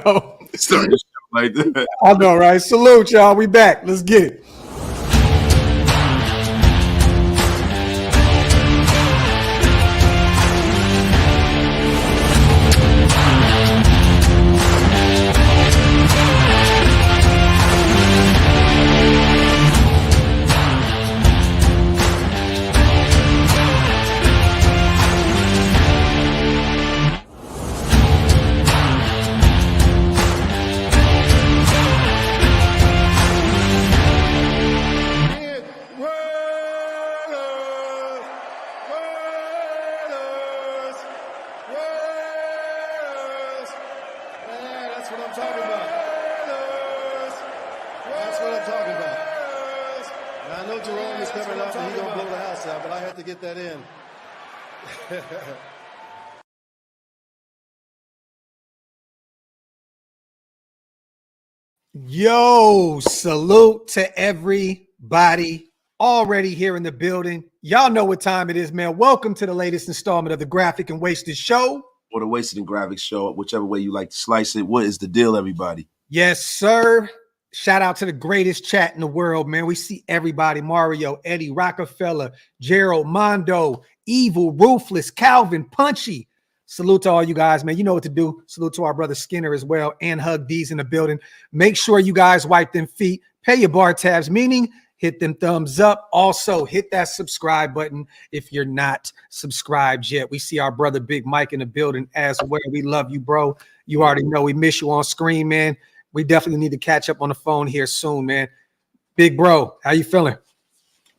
Oh, Start this shit like that. I know, right? Salute, y'all. We back. Let's get it. Yo, salute to everybody already here in the building. Y'all know what time it is, man. Welcome to the latest installment of the Graphic and Wasted Show. Or the Wasted and Graphic Show, whichever way you like to slice it. What is the deal, everybody? Yes, sir. Shout out to the greatest chat in the world, man. We see everybody. Mario, Eddie, Rockefeller, Gerald, Mondo, Evil, Ruthless, Calvin, Punchy. Salute to all you guys, man. You know what to do. Salute to our brother Skinner as well, and Hug D's in the building. Make sure you guys wipe them feet, pay your bar tabs, meaning hit them thumbs up. Also, hit that subscribe button if you're not subscribed yet. We see our brother Big Mike in the building as well. We love you, bro. You already know we miss you on screen, man. We definitely need to catch up on the phone here soon, man. Big bro, how you feeling?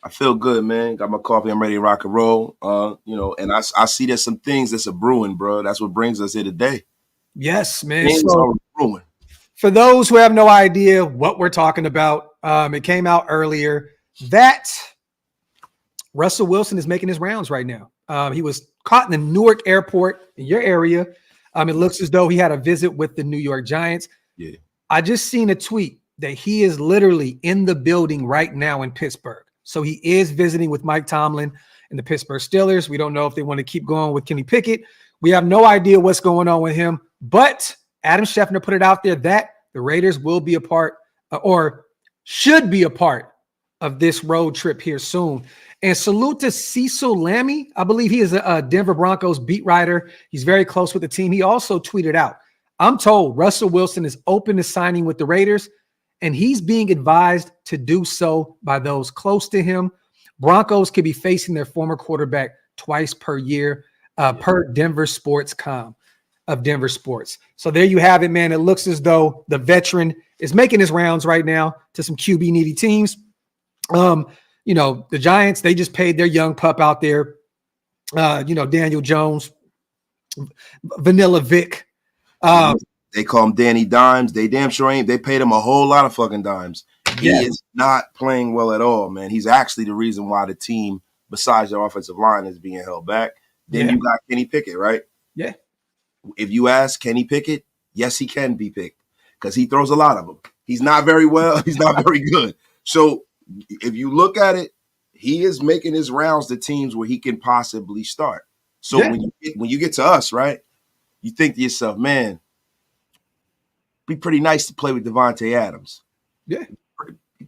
I feel good, man. Got my coffee. I'm ready to rock and roll. And I see there's some things that's a brewing, bro. That's what brings us here today. Yes, man. Things are brewing. For those who have no idea what we're talking about, it came out earlier that Russell Wilson is making his rounds right now. He was caught in the Newark airport in your area. It looks as though he had a visit with the New York Giants. Yeah. I just seen a tweet that he is literally in the building right now in Pittsburgh. So he is visiting with Mike Tomlin and the Pittsburgh Steelers. We don't know if they want to keep going with Kenny Pickett. We have no idea what's going on with him. But Adam Schefter put it out there that the Raiders will be a part or should be a part of this road trip here soon. And salute to Cecil Lammey. I believe he is a Denver Broncos beat writer. He's very close with the team. He also tweeted out, I'm told Russell Wilson is open to signing with the Raiders, and he's being advised to do so by those close to him. Broncos could be facing their former quarterback twice per year, per Denver Sports.com of Denver Sports. So there you have it, man. It looks as though the veteran is making his rounds right now to some QB needy teams. The Giants, they just paid their young pup out there. Daniel Jones, Vanilla Vic. They call him Danny Dimes. They damn sure ain't. They paid him a whole lot of fucking dimes. He is not playing well at all, man. He's actually the reason why the team, besides their offensive line, is being held back. Then you got Kenny Pickett, right? Yeah. If you ask Kenny Pickett, yes, he can be picked because he throws a lot of them. He's not very well. He's not very good. So if you look at it, he is making his rounds to teams where he can possibly start. So when you get to us, right, you think to yourself, man, be pretty nice to play with Devontae Adams. Yeah.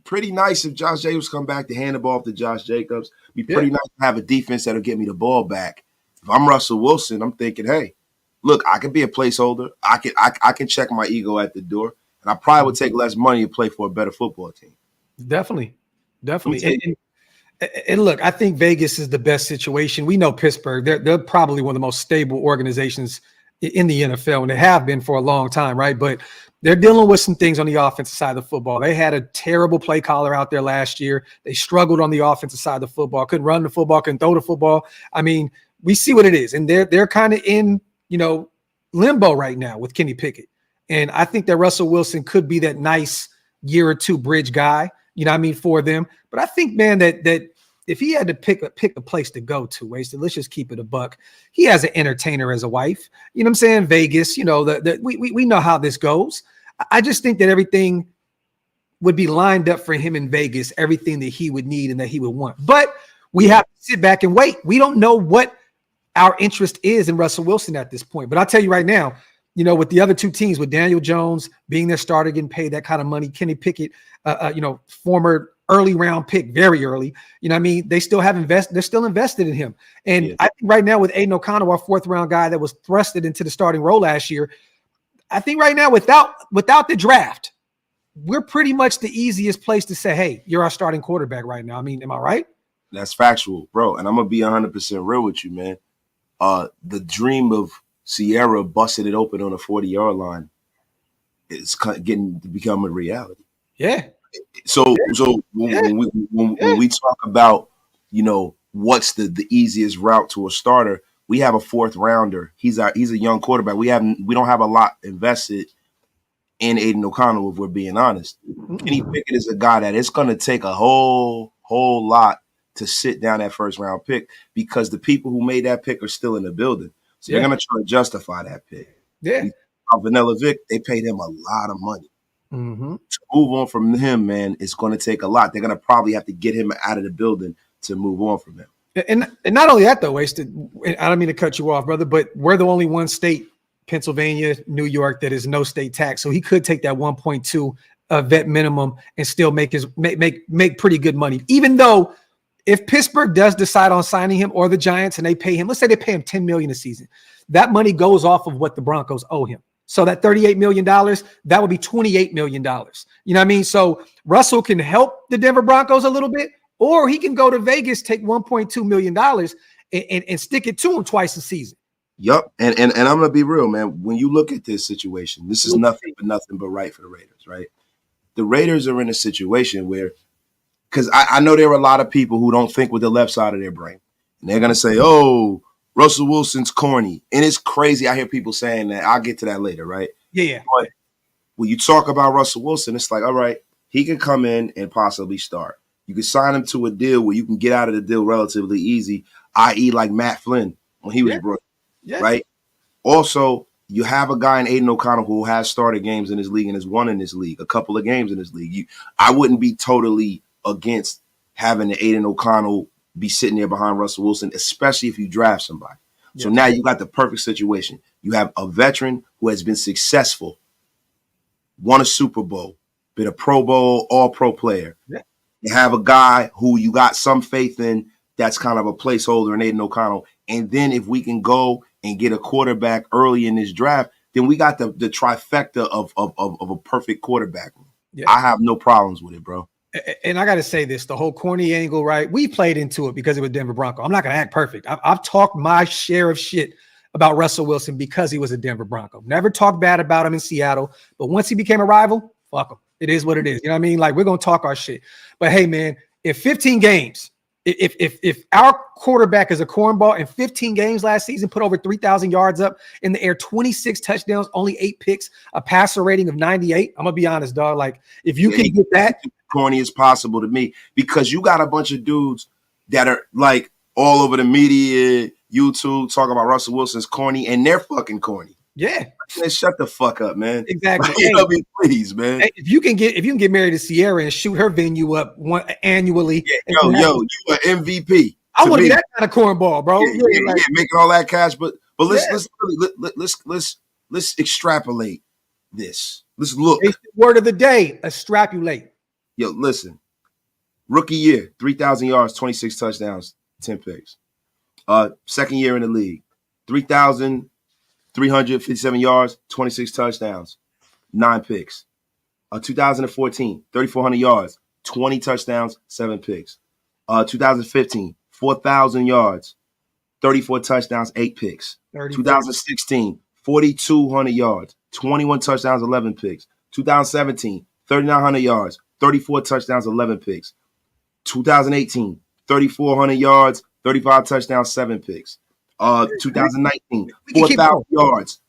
Pretty nice if Josh Jacobs come back to hand the ball off to Josh Jacobs. Be pretty nice to have a defense that'll get me the ball back. If I'm Russell Wilson, I'm thinking, hey, look, I can be a placeholder. I can check my ego at the door, and I probably would take less money to play for a better football team. Definitely. And look, I think Vegas is the best situation. We know Pittsburgh. They're probably one of the most stable organizations in the NFL, and they have been for a long time, right? But they're dealing with some things on the offensive side of the football. They had a terrible play caller out there last year. They struggled on the offensive side of the football, couldn't run the football, couldn't throw the football. I mean, we see what it is, and they're kind of in, limbo right now with Kenny Pickett. And I think that Russell Wilson could be that nice year or two bridge guy, for them. But I think, man, that if he had to pick a place to go to, Wasted, let's just keep it a buck. He has an entertainer as a wife. You know what I'm saying? Vegas, we know how this goes. I just think that everything would be lined up for him in Vegas, everything that he would need and that he would want. But we have to sit back and wait. We don't know what our interest is in Russell Wilson at this point. But I'll tell you right now, with the other two teams, with Daniel Jones being their starter, getting paid that kind of money, Kenny Pickett, former early round pick, very early, they still have they're still invested in him. And I think right now with Aiden O'Connell, our 4th round guy that was thrusted into the starting role last year, I think right now without the draft, we're pretty much the easiest place to say, hey, you're our starting quarterback right now. I mean, am I right? That's factual, bro. And I'm going to be 100% real with you, man. The dream of Sierra busted it open on a 40-yard line is getting to become a reality. Yeah. So when we talk about, what's the easiest route to a starter, we have a 4th rounder. He's a young quarterback. We don't have a lot invested in Aiden O'Connell, if we're being honest. Kenny Pickett is a guy that it's going to take a whole lot to sit down that 1st round pick, because the people who made that pick are still in the building. So they're going to try to justify that pick. Yeah. Vanilla Vic, they paid him a lot of money. Mm-hmm. To move on from him, man, it's going to take a lot. They're going to probably have to get him out of the building to move on from him. And not only that, though, Wasted, I don't mean to cut you off, brother, but we're the only one state, Pennsylvania, New York, that is no state tax. So he could take that 1.2 vet minimum and still make pretty good money. Even though if Pittsburgh does decide on signing him, or the Giants, and they pay him, let's say they pay him $10 million a season, that money goes off of what the Broncos owe him. So that $38 million, that would be $28 million. You know what I mean? So Russell can help the Denver Broncos a little bit, or he can go to Vegas, take $1.2 million and stick it to him twice a season. Yep. And I'm going to be real, man. When you look at this situation, this is nothing but right for the Raiders, right? The Raiders are in a situation where, because I know there are a lot of people who don't think with the left side of their brain. And they're going to say, oh, Russell Wilson's corny. And it's crazy. I hear people saying that. I'll get to that later, right? Yeah. But when you talk about Russell Wilson, it's like, all right, he can come in and possibly start. You can sign him to a deal where you can get out of the deal relatively easy, i.e. like Matt Flynn when he was brought, right? Also, you have a guy in Aiden O'Connell who has started games in this league and has won in this league, a couple of games in this league. I wouldn't be totally against having the Aiden O'Connell be sitting there behind Russell Wilson, especially if you draft somebody. So now you got the perfect situation. You have a veteran who has been successful, won a Super Bowl, been a Pro Bowl, all-pro player. Yeah. You have a guy who you got some faith in that's kind of a placeholder in Aiden O'Connell. And then if we can go and get a quarterback early in this draft, then we got the trifecta of a perfect quarterback. Yeah. I have no problems with it, bro. And I got to say this, the whole corny angle, right? We played into it because it was Denver Bronco. I'm not going to act perfect. I've talked my share of shit about Russell Wilson because he was a Denver Bronco. Never talked bad about him in Seattle. But once he became a rival, fuck him. It is what it is. You know what I mean? Like, we're going to talk our shit. But hey, man, if 15 games, if our quarterback is a cornball in 15 games last season, put over 3,000 yards up in the air, 26 touchdowns, only 8 picks, a passer rating of 98, I'm going to be honest, dog. Like, if you can get that. Corny as possible to me, because you got a bunch of dudes that are like all over the media, YouTube, talking about Russell Wilson's corny, and they're fucking corny. Yeah. Man, shut the fuck up, man. Exactly. Hey, please, man. If you can get married to Sierra and shoot her venue up annually. Yeah, you an MVP. I want to be that kind of cornball, bro. Yeah, making all that cash, but let's extrapolate this. Let's look. Word of the day: extrapolate. Yo, listen. Rookie year, 3,000 yards, 26 touchdowns, 10 picks. Second year in the league, 3,357 yards, 26 touchdowns, 9 picks. 2014, 3,400 yards, 20 touchdowns, 7 picks. 2015, 4,000 yards, 34 touchdowns, 8 picks. 2016, 4,200 yards, 21 touchdowns, 11 picks. 2017, 3,900 yards, 34 touchdowns, 11 picks. 2018, 3,400 yards, 35 touchdowns, 7 picks. 2019, 4,000 yards,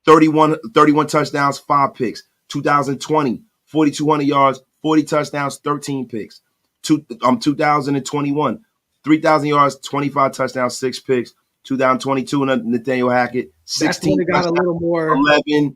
31 touchdowns, 5 picks. 2020, 4,200 yards, 40 touchdowns, 13 picks. 2021, 3,000 yards, 25 touchdowns, 6 picks. 2022, Nathaniel Hackett, 16 got a little more 11.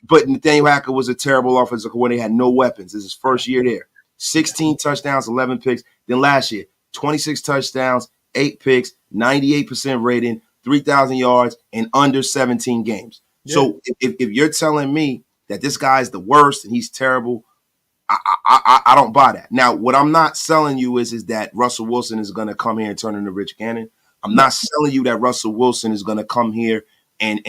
But Nathaniel Hackett was a terrible offensive coordinator. He had no weapons. This is his first year there. 16 touchdowns, 11 picks. Then last year, 26 touchdowns, 8 picks, 98% rating, 3,000 yards, in under 17 games. Yeah. So if you're telling me that this guy's the worst and he's terrible, I don't buy that. Now, what I'm not selling you is that Russell Wilson is going to come here and turn into Rich Gannon. I'm not selling you that Russell Wilson is going to come here and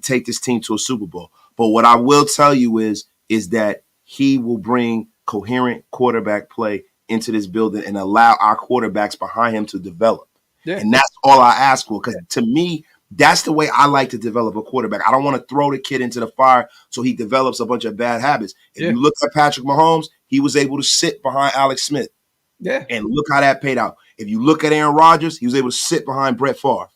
take this team to a Super Bowl. But what I will tell you is that he will bring coherent quarterback play into this building and allow our quarterbacks behind him to develop. Yeah. And that's all I ask for, because to me, that's the way I like to develop a quarterback. I don't want to throw the kid into the fire so he develops a bunch of bad habits. If you look at Patrick Mahomes, he was able to sit behind Alex Smith. Yeah. And look how that paid out. If you look at Aaron Rodgers, he was able to sit behind Brett Favre.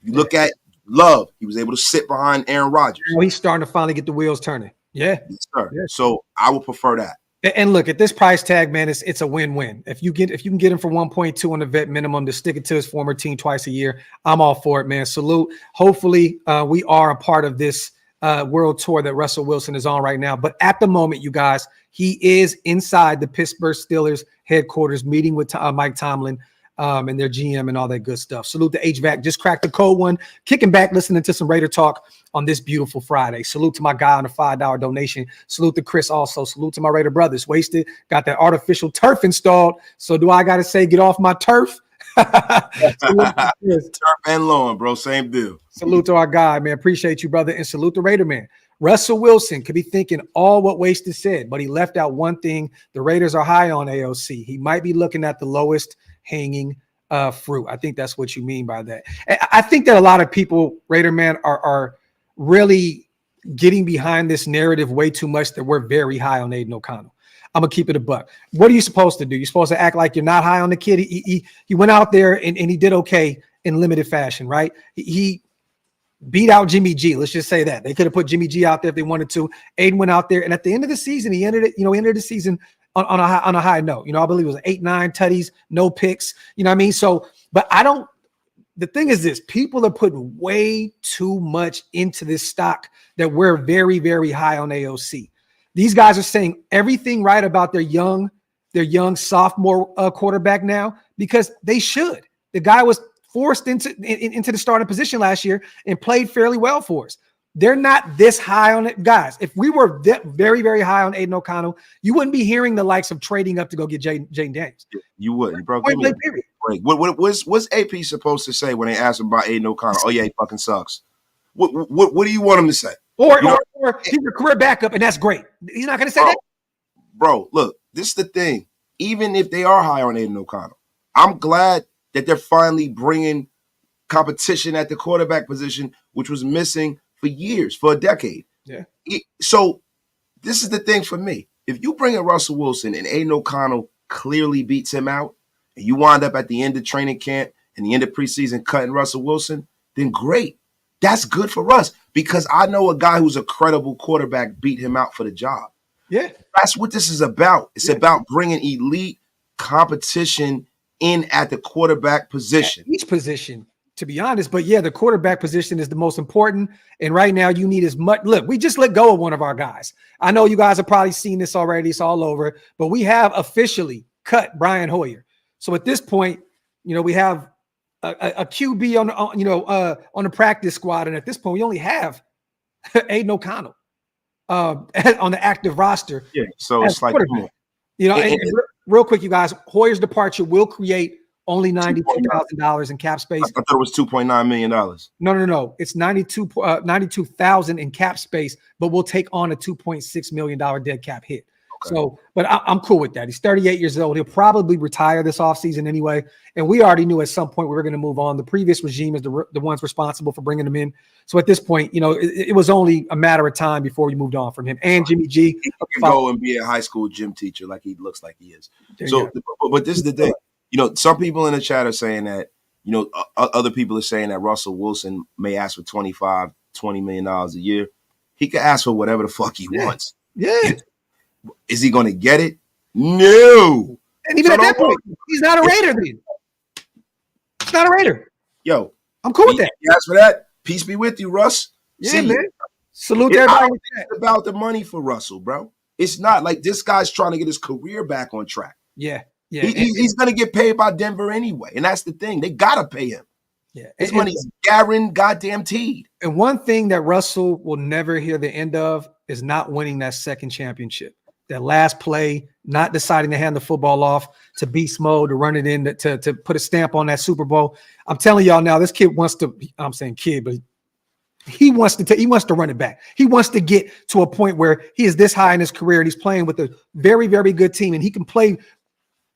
If you look at Love, he was able to sit behind Aaron Rodgers. Well, he's starting to finally get the wheels turning. Yeah. Yes, sir. Yeah. So I would prefer that. And look, at this price tag, man, it's a win-win. If you can get him for 1.2 on the vet minimum to stick it to his former team twice a year, I'm all for it, man. Salute. Hopefully, we are a part of this world tour that Russell Wilson is on right now. But at the moment, you guys, he is inside the Pittsburgh Steelers headquarters meeting with Mike Tomlin and their GM and all that good stuff. Salute to HVAC. Just cracked the code one. Kicking back, listening to some Raider talk on this beautiful Friday. Salute to my guy on the $5 donation. Salute to Chris also. Salute to my Raider brothers. Wasted. Got that artificial turf installed. So do I got to say get off my turf? Turf and lawn, bro. Same deal. Salute to our guy, man. Appreciate you, brother. And salute to Raider, man. Russell Wilson could be thinking all what Wasted said, but he left out one thing. The Raiders are high on AOC. He might be looking at the lowest hanging fruit. I think that's what you mean by that. I think that a lot of people, Raider man, are really getting behind this narrative way too much that we're very high on Aiden O'Connell. I'm gonna keep it a buck. What are you supposed to do? You're supposed to act like you're not high on the kid. He went out there and he did okay in limited fashion, right? He beat out Jimmy G. Let's just say that. They could have put Jimmy G out there if they wanted to. Aiden went out there, and at the end of the season, he ended the season on a high note. I believe it was 8-9 tutties, no picks. You know what I mean? So, but the thing is this, people are putting way too much into this stock that we're very, very high on AOC. These guys are saying everything right about their young sophomore quarterback now because they should. The guy was forced into the starting position last year and played fairly well for us. They're not this high on it. Guys, if we were very, very high on Aiden O'Connell, you wouldn't be hearing the likes of trading up to go get Jane Daniels. You wouldn't, bro. What's AP supposed to say when they ask him about Aiden O'Connell? Oh, yeah, he fucking sucks. What do you want him to say? Or he's a career backup, and that's great. He's not going to say that. Bro, look, this is the thing. Even if they are high on Aiden O'Connell, I'm glad that they're finally bringing competition at the quarterback position, which was missing for years, for a decade. Yeah. So this is the thing for me. If you bring in Russell Wilson and Aiden O'Connell clearly beats him out, and you wind up at the end of training camp and the end of preseason cutting Russell Wilson, then great. That's good for us because I know a guy who's a credible quarterback beat him out for the job. Yeah. That's what this is about. It's about bringing elite competition in at the quarterback position. At each position, to be honest. But yeah, the quarterback position is the most important. And right now you need as much. Look, we just let go of one of our guys. I know you guys have probably seen this already. It's all over. But we have officially cut Brian Hoyer. So at this point, we have a QB on the practice squad. And at this point, we only have Aiden O'Connell on the active roster. Yeah. So it's like, real quick, you guys, Hoyer's departure will create only $92,000 in cap space. I thought it was $2.9 million. No. It's $92,000 in cap space, but we'll take on a $2.6 million dead cap hit. Okay. So, but I'm cool with that. He's 38 years old. He'll probably retire this offseason anyway. And we already knew at some point we were going to move on. The previous regime is the ones responsible for bringing him in. So at this point, it was only a matter of time before we moved on from him. And Jimmy G. He can go and be a high school gym teacher like he looks like he is. So, but this is the thing. Some people in the chat are saying that, other people are saying that Russell Wilson may ask for $20 million a year. He can ask for whatever the fuck he wants. Yeah. Is he going to get it? No. And even at that point, he's not a Raider then. He's not a Raider. Yo. I'm cool with that. You asked for that? Peace be with you, Russ. Yeah, man. Salute to everybody. It's about the money for Russell, bro. It's not like this guy's trying to get his career back on track. Yeah. He's going to get paid by Denver anyway. And that's the thing. They got to pay him. Yeah. His money's guaranteed. And one thing that Russell will never hear the end of is not winning that second championship. That last play, not deciding to hand the football off to beast mode, to run it in, to put a stamp on that Super Bowl. I'm telling y'all now, this kid wants to, I'm saying kid, but he wants to run it back. He wants to get to a point where he is this high in his career and he's playing with a very, very good team and he can play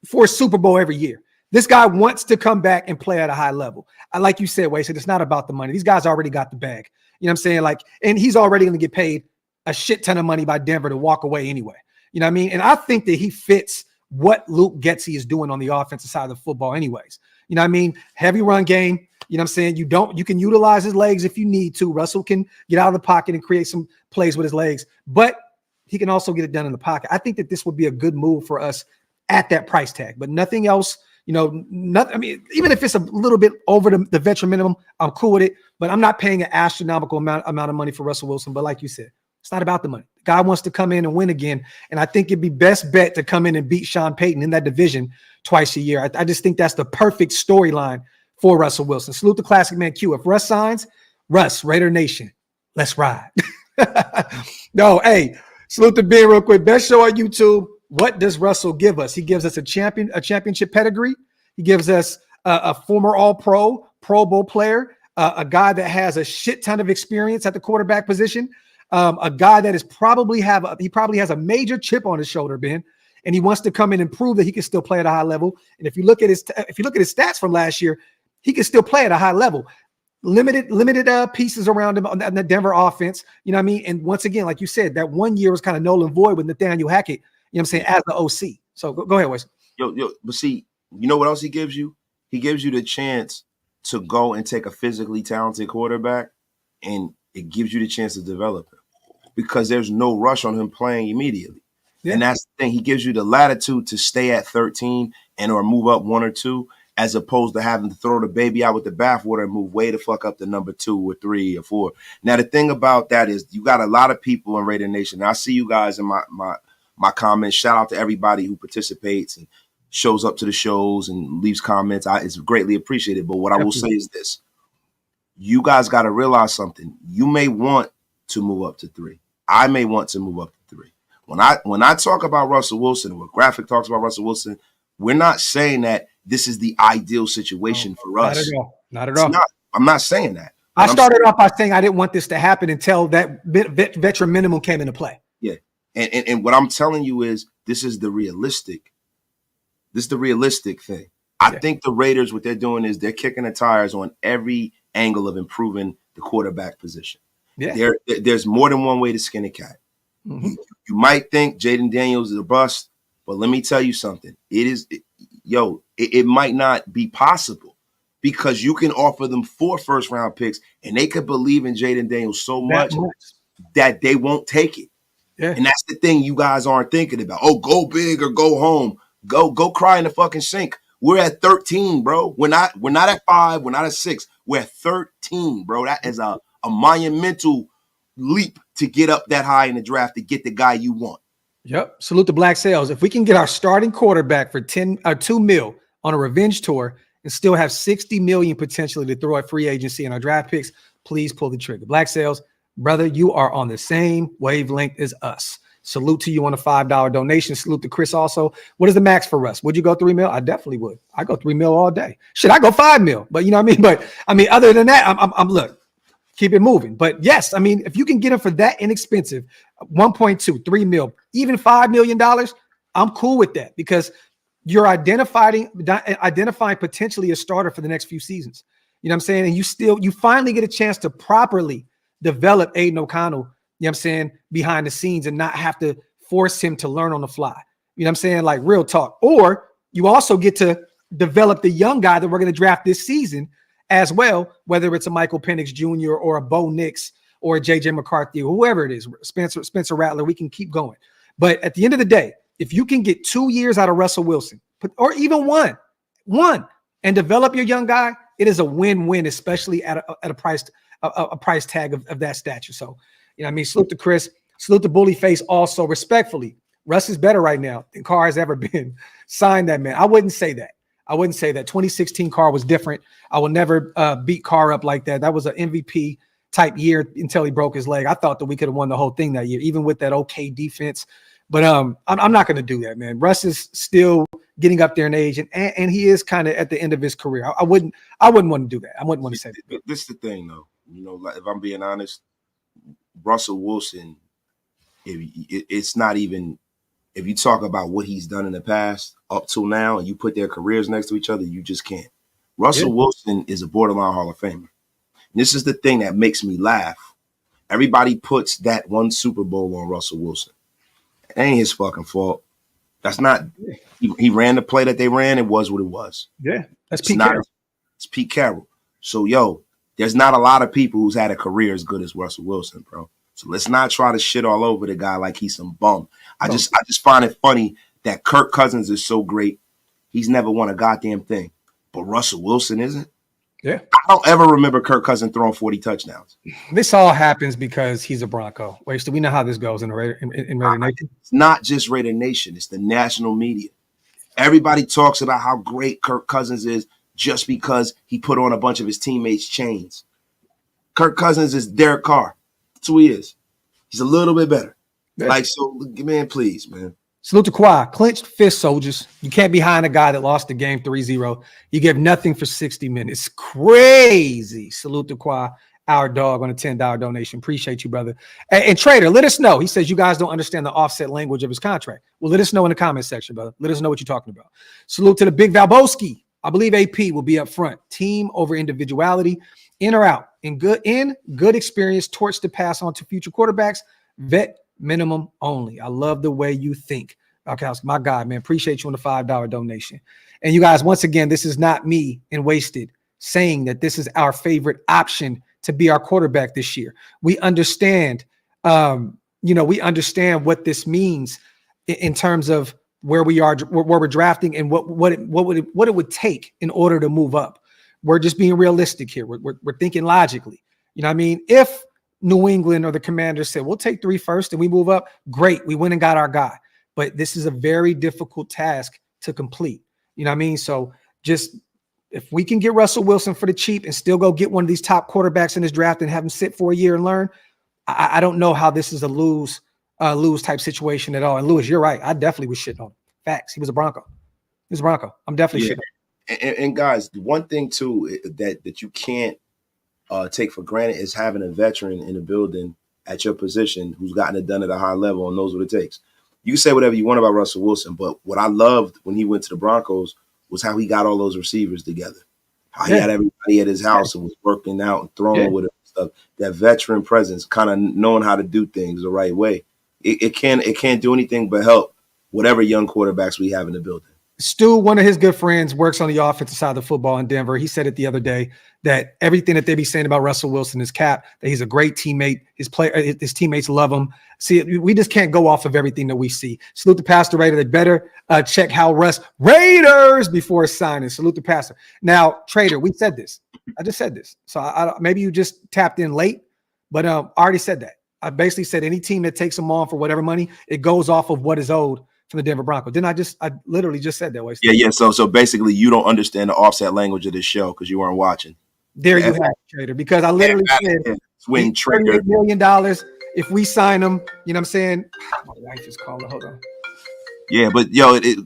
for a Super Bowl every year. This guy wants to come back and play at a high level. Like you said, Wade said, it's not about the money. These guys already got the bag. You know what I'm saying? Like, and he's already going to get paid a shit ton of money by Denver to walk away anyway. You know what I mean? And I think that he fits what Luke Getsy is doing on the offensive side of the football anyways. You know what I mean? Heavy run game. You know what I'm saying? You can utilize his legs if you need to. Russell can get out of the pocket and create some plays with his legs, but he can also get it done in the pocket. I think that this would be a good move for us at that price tag, but nothing else. You know, nothing. I mean, even if it's a little bit over the veteran minimum, I'm cool with it. But I'm not paying an astronomical amount of money for Russell Wilson. But like you said, it's not about the money. The guy wants to come in and win again, and I think it'd be best bet to come in and beat Sean Payton in that division twice a year. I just think that's the perfect storyline for Russell Wilson. Salute the classic man Q. If Russ signs, Russ, Raider Nation, let's ride. No, hey, salute to Ben real quick. Best show on YouTube. What does Russell give us? He gives us a championship pedigree. He gives us a former All-Pro, Pro Bowl player, a guy that has a shit ton of experience at the quarterback position, a guy that is probably has a major chip on his shoulder, Ben, and he wants to come in and prove that he can still play at a high level. And if you look at his stats from last year, he can still play at a high level. Limited pieces around him on the Denver offense. You know what I mean? And once again, like you said, that 1 year was kind of null and void with Nathaniel Hackett. You know what I'm saying? As the OC. So go ahead, Wes. But see, you know what else he gives you? He gives you the chance to go and take a physically talented quarterback, and it gives you the chance to develop him because there's no rush on him playing immediately. Yeah. And that's the thing. He gives you the latitude to stay at 13 or move up 1 or 2, as opposed to having to throw the baby out with the bathwater and move way the fuck up to number 2 or 3 or 4. Now, the thing about that is you got a lot of people in Raider Nation. Now, I see you guys in my comments. Shout out to everybody who participates and shows up to the shows and leaves comments. It's greatly appreciated. But what I will say is this. You guys got to realize something. You may want to move up to 3. I may want to move up to 3. When I talk about Russell Wilson, when Graphk talks about Russell Wilson, we're not saying that this is the ideal situation for us. Not at all. I'm not saying that. I started off by saying I didn't want this to happen until that veteran minimum came into play. Yeah. And what I'm telling you is this is the realistic thing. I think the Raiders, what they're doing is they're kicking the tires on every angle of improving the quarterback position. Yeah. There's more than one way to skin a cat. Mm-hmm. You might think Jaden Daniels is a bust, but let me tell you something. It might not be possible because you can offer them 4 first-round picks and they could believe in Jaden Daniels so much that they won't take it. Yeah. And that's the thing you guys aren't thinking about. Oh, go big or go home. Go cry in the fucking sink. We're at 13, bro. We're not at 5. We're not at 6. We're at 13, bro. That is a monumental leap to get up that high in the draft to get the guy you want. Yep. Salute the Black Sales. If we can get our starting quarterback for $2 million on a revenge tour and still have $60 million potentially to throw at free agency and our draft picks, please pull the trigger. Black Sales, brother, you are on the same wavelength as us. Salute to you on a $5 donation. Salute to Chris also. What is the max for Russ? Would you go $3 million? I definitely would. I go $3 million all day. Should I go $5 million? But you know what I mean? But I mean, other than that, I'm look, keep it moving. But yes, I mean, if you can get him for that inexpensive, 1.2, 3 million, even $5 million, I'm cool with that because you're identifying potentially a starter for the next few seasons. You know what I'm saying? And you finally get a chance to properly develop Aiden O'Connell, you know what I'm saying, behind the scenes and not have to force him to learn on the fly. You know what I'm saying? Like real talk. Or you also get to develop the young guy that we're going to draft this season as well, whether it's a Michael Penix Jr. or a Bo Nix or a JJ McCarthy, or whoever it is, Spencer Rattler, we can keep going. But at the end of the day, if you can get 2 years out of Russell Wilson, or even one, and develop your young guy, it is a win-win, especially at a price tag of that stature. So, you know what I mean? Salute to Chris. Salute to Bully Face also. Respectfully, Russ is better right now than Carr has ever been. Sign that man. I wouldn't say that. I wouldn't say that. 2016 Carr was different. I will never beat Carr up like that. That was an MVP type year until he broke his leg. I thought that we could have won the whole thing that year, even with that okay defense. But I'm not going to do that, man. Russ is still getting up there in age, and he is kind of at the end of his career. I wouldn't want to do that. I wouldn't want to say that. This is the thing, though. You know, like, if I'm being honest, Russell Wilson, it's not even – if you talk about what he's done in the past up till now and you put their careers next to each other, you just can't. Russell Wilson is a borderline Hall of Famer. And this is the thing that makes me laugh. Everybody puts that one Super Bowl on Russell Wilson. It ain't his fucking fault. That's not – he ran the play that they ran. It was what it was. Yeah, that's Pete Carroll. It's Pete Carroll. So, there's not a lot of people who's had a career as good as Russell Wilson, bro. So let's not try to shit all over the guy like he's some bum. I just find it funny that Kirk Cousins is so great. He's never won a goddamn thing. But Russell Wilson isn't. Yeah. I don't ever remember Kirk Cousins throwing 40 touchdowns. This all happens because he's a Bronco. Wait, do we know how this goes in Raider Nation? It's not just Raider Nation. It's the national media. Everybody talks about how great Kirk Cousins is just because he put on a bunch of his teammates' chains. Kirk Cousins is Derek Carr. That's who he is. He's a little bit better. Yeah. Like, so, man, please, man. Salute to Kawhi. Clenched fist, soldiers. You can't be behind a guy that lost the game 3-0. You give nothing for 60 minutes. Crazy. Salute to Kawhi, our dog, on a $10 donation. Appreciate you, brother. And Trader, let us know. He says you guys don't understand the offset language of his contract. Well, let us know in the comment section, brother. Let us know what you're talking about. Salute to the Big Valboski. I believe AP will be up front. Team over individuality. In or out. In good experience, torch to pass on to future quarterbacks. Vet minimum only. I love the way you think. Okay, my God, man. Appreciate you on the $5 donation. And you guys, once again, this is not me and Wasted saying that this is our favorite option to be our quarterback this year. We understand, we understand what this means in terms of where we are, where we're drafting, and what it would take in order to move up. We're just being realistic here. We're thinking logically. You know what I mean? If New England or the Commanders said, we'll take 3 first and we move up, great. We went and got our guy. But this is a very difficult task to complete. You know what I mean? So just if we can get Russell Wilson for the cheap and still go get one of these top quarterbacks in this draft and have him sit for a year and learn, I don't know how this is a lose type situation at all. And Lewis, you're right. I definitely was shitting on him. Facts. He was a Bronco. He was a Bronco. I'm definitely shitting on him. And guys, one thing too that you can't take for granted is having a veteran in the building at your position who's gotten it done at a high level and knows what it takes. You can say whatever you want about Russell Wilson, but what I loved when he went to the Broncos was how he got all those receivers together. How he had everybody at his house and was working out and throwing with him and stuff. That veteran presence, kind of knowing how to do things the right way. It can't do anything but help whatever young quarterbacks we have in the building. Stu, one of his good friends, works on the offensive side of the football in Denver. He said it the other day that everything that they be saying about Russell Wilson is cap, that he's a great teammate. His teammates love him. See, we just can't go off of everything that we see. Salute the Pastor Raider. They better check how Russ Raiders before signing. Salute the Pastor. Now, Trader, we said this. I just said this. So I maybe you just tapped in late, but I already said that. I basically said any team that takes him on for whatever money, it goes off of what is owed from the Denver Broncos. Didn't I literally just said that way. Yeah. So basically you don't understand the offset language of this show because you weren't watching. There you have it, Trader, because I literally said swing trigger $38 million if we sign him. You know what I'm saying? My wife is calling. Hold on. Yeah, but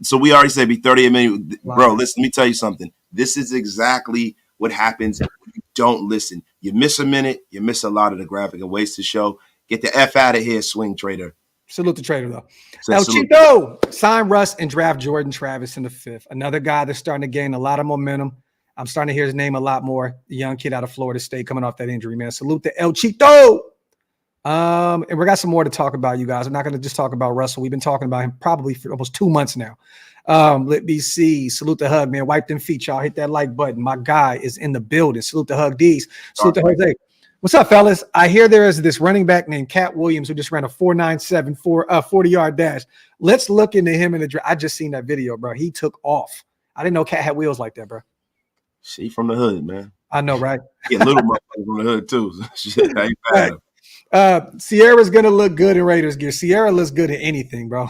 so we already said be 38 million. Wow. Bro, listen, let me tell you something. This is exactly what happens when you don't listen. You miss a minute, you miss a lot of the Graphk and Wasted show. Get the F out of here, swing trader. Salute the Trader, though. El Chito, sign Russ and draft Jordan Travis in the 5th. Another guy that's starting to gain a lot of momentum. I'm starting to hear his name a lot more. The young kid out of Florida State coming off that injury, man. Salute to El Chito. And we got some more to talk about, you guys. I'm not going to just talk about Russell. We've been talking about him probably for almost 2 months now. Let me see. Salute the Hug, man. Wipe them feet, y'all. Hit that like button. My guy is in the building. Salute the Hug D's. Salute to Jose. What's up, fellas? I hear there is this running back named Cat Williams who just ran a 4.97 40-yard dash. Let's look into him in the draft. I just seen that video, bro. He took off. I didn't know Cat had wheels like that, bro. She from the hood, man. I know, right? Yeah, little motherfucker from the hood too. Shit, ain't bad. Sierra's gonna look good in Raiders gear. Sierra looks good in anything, bro.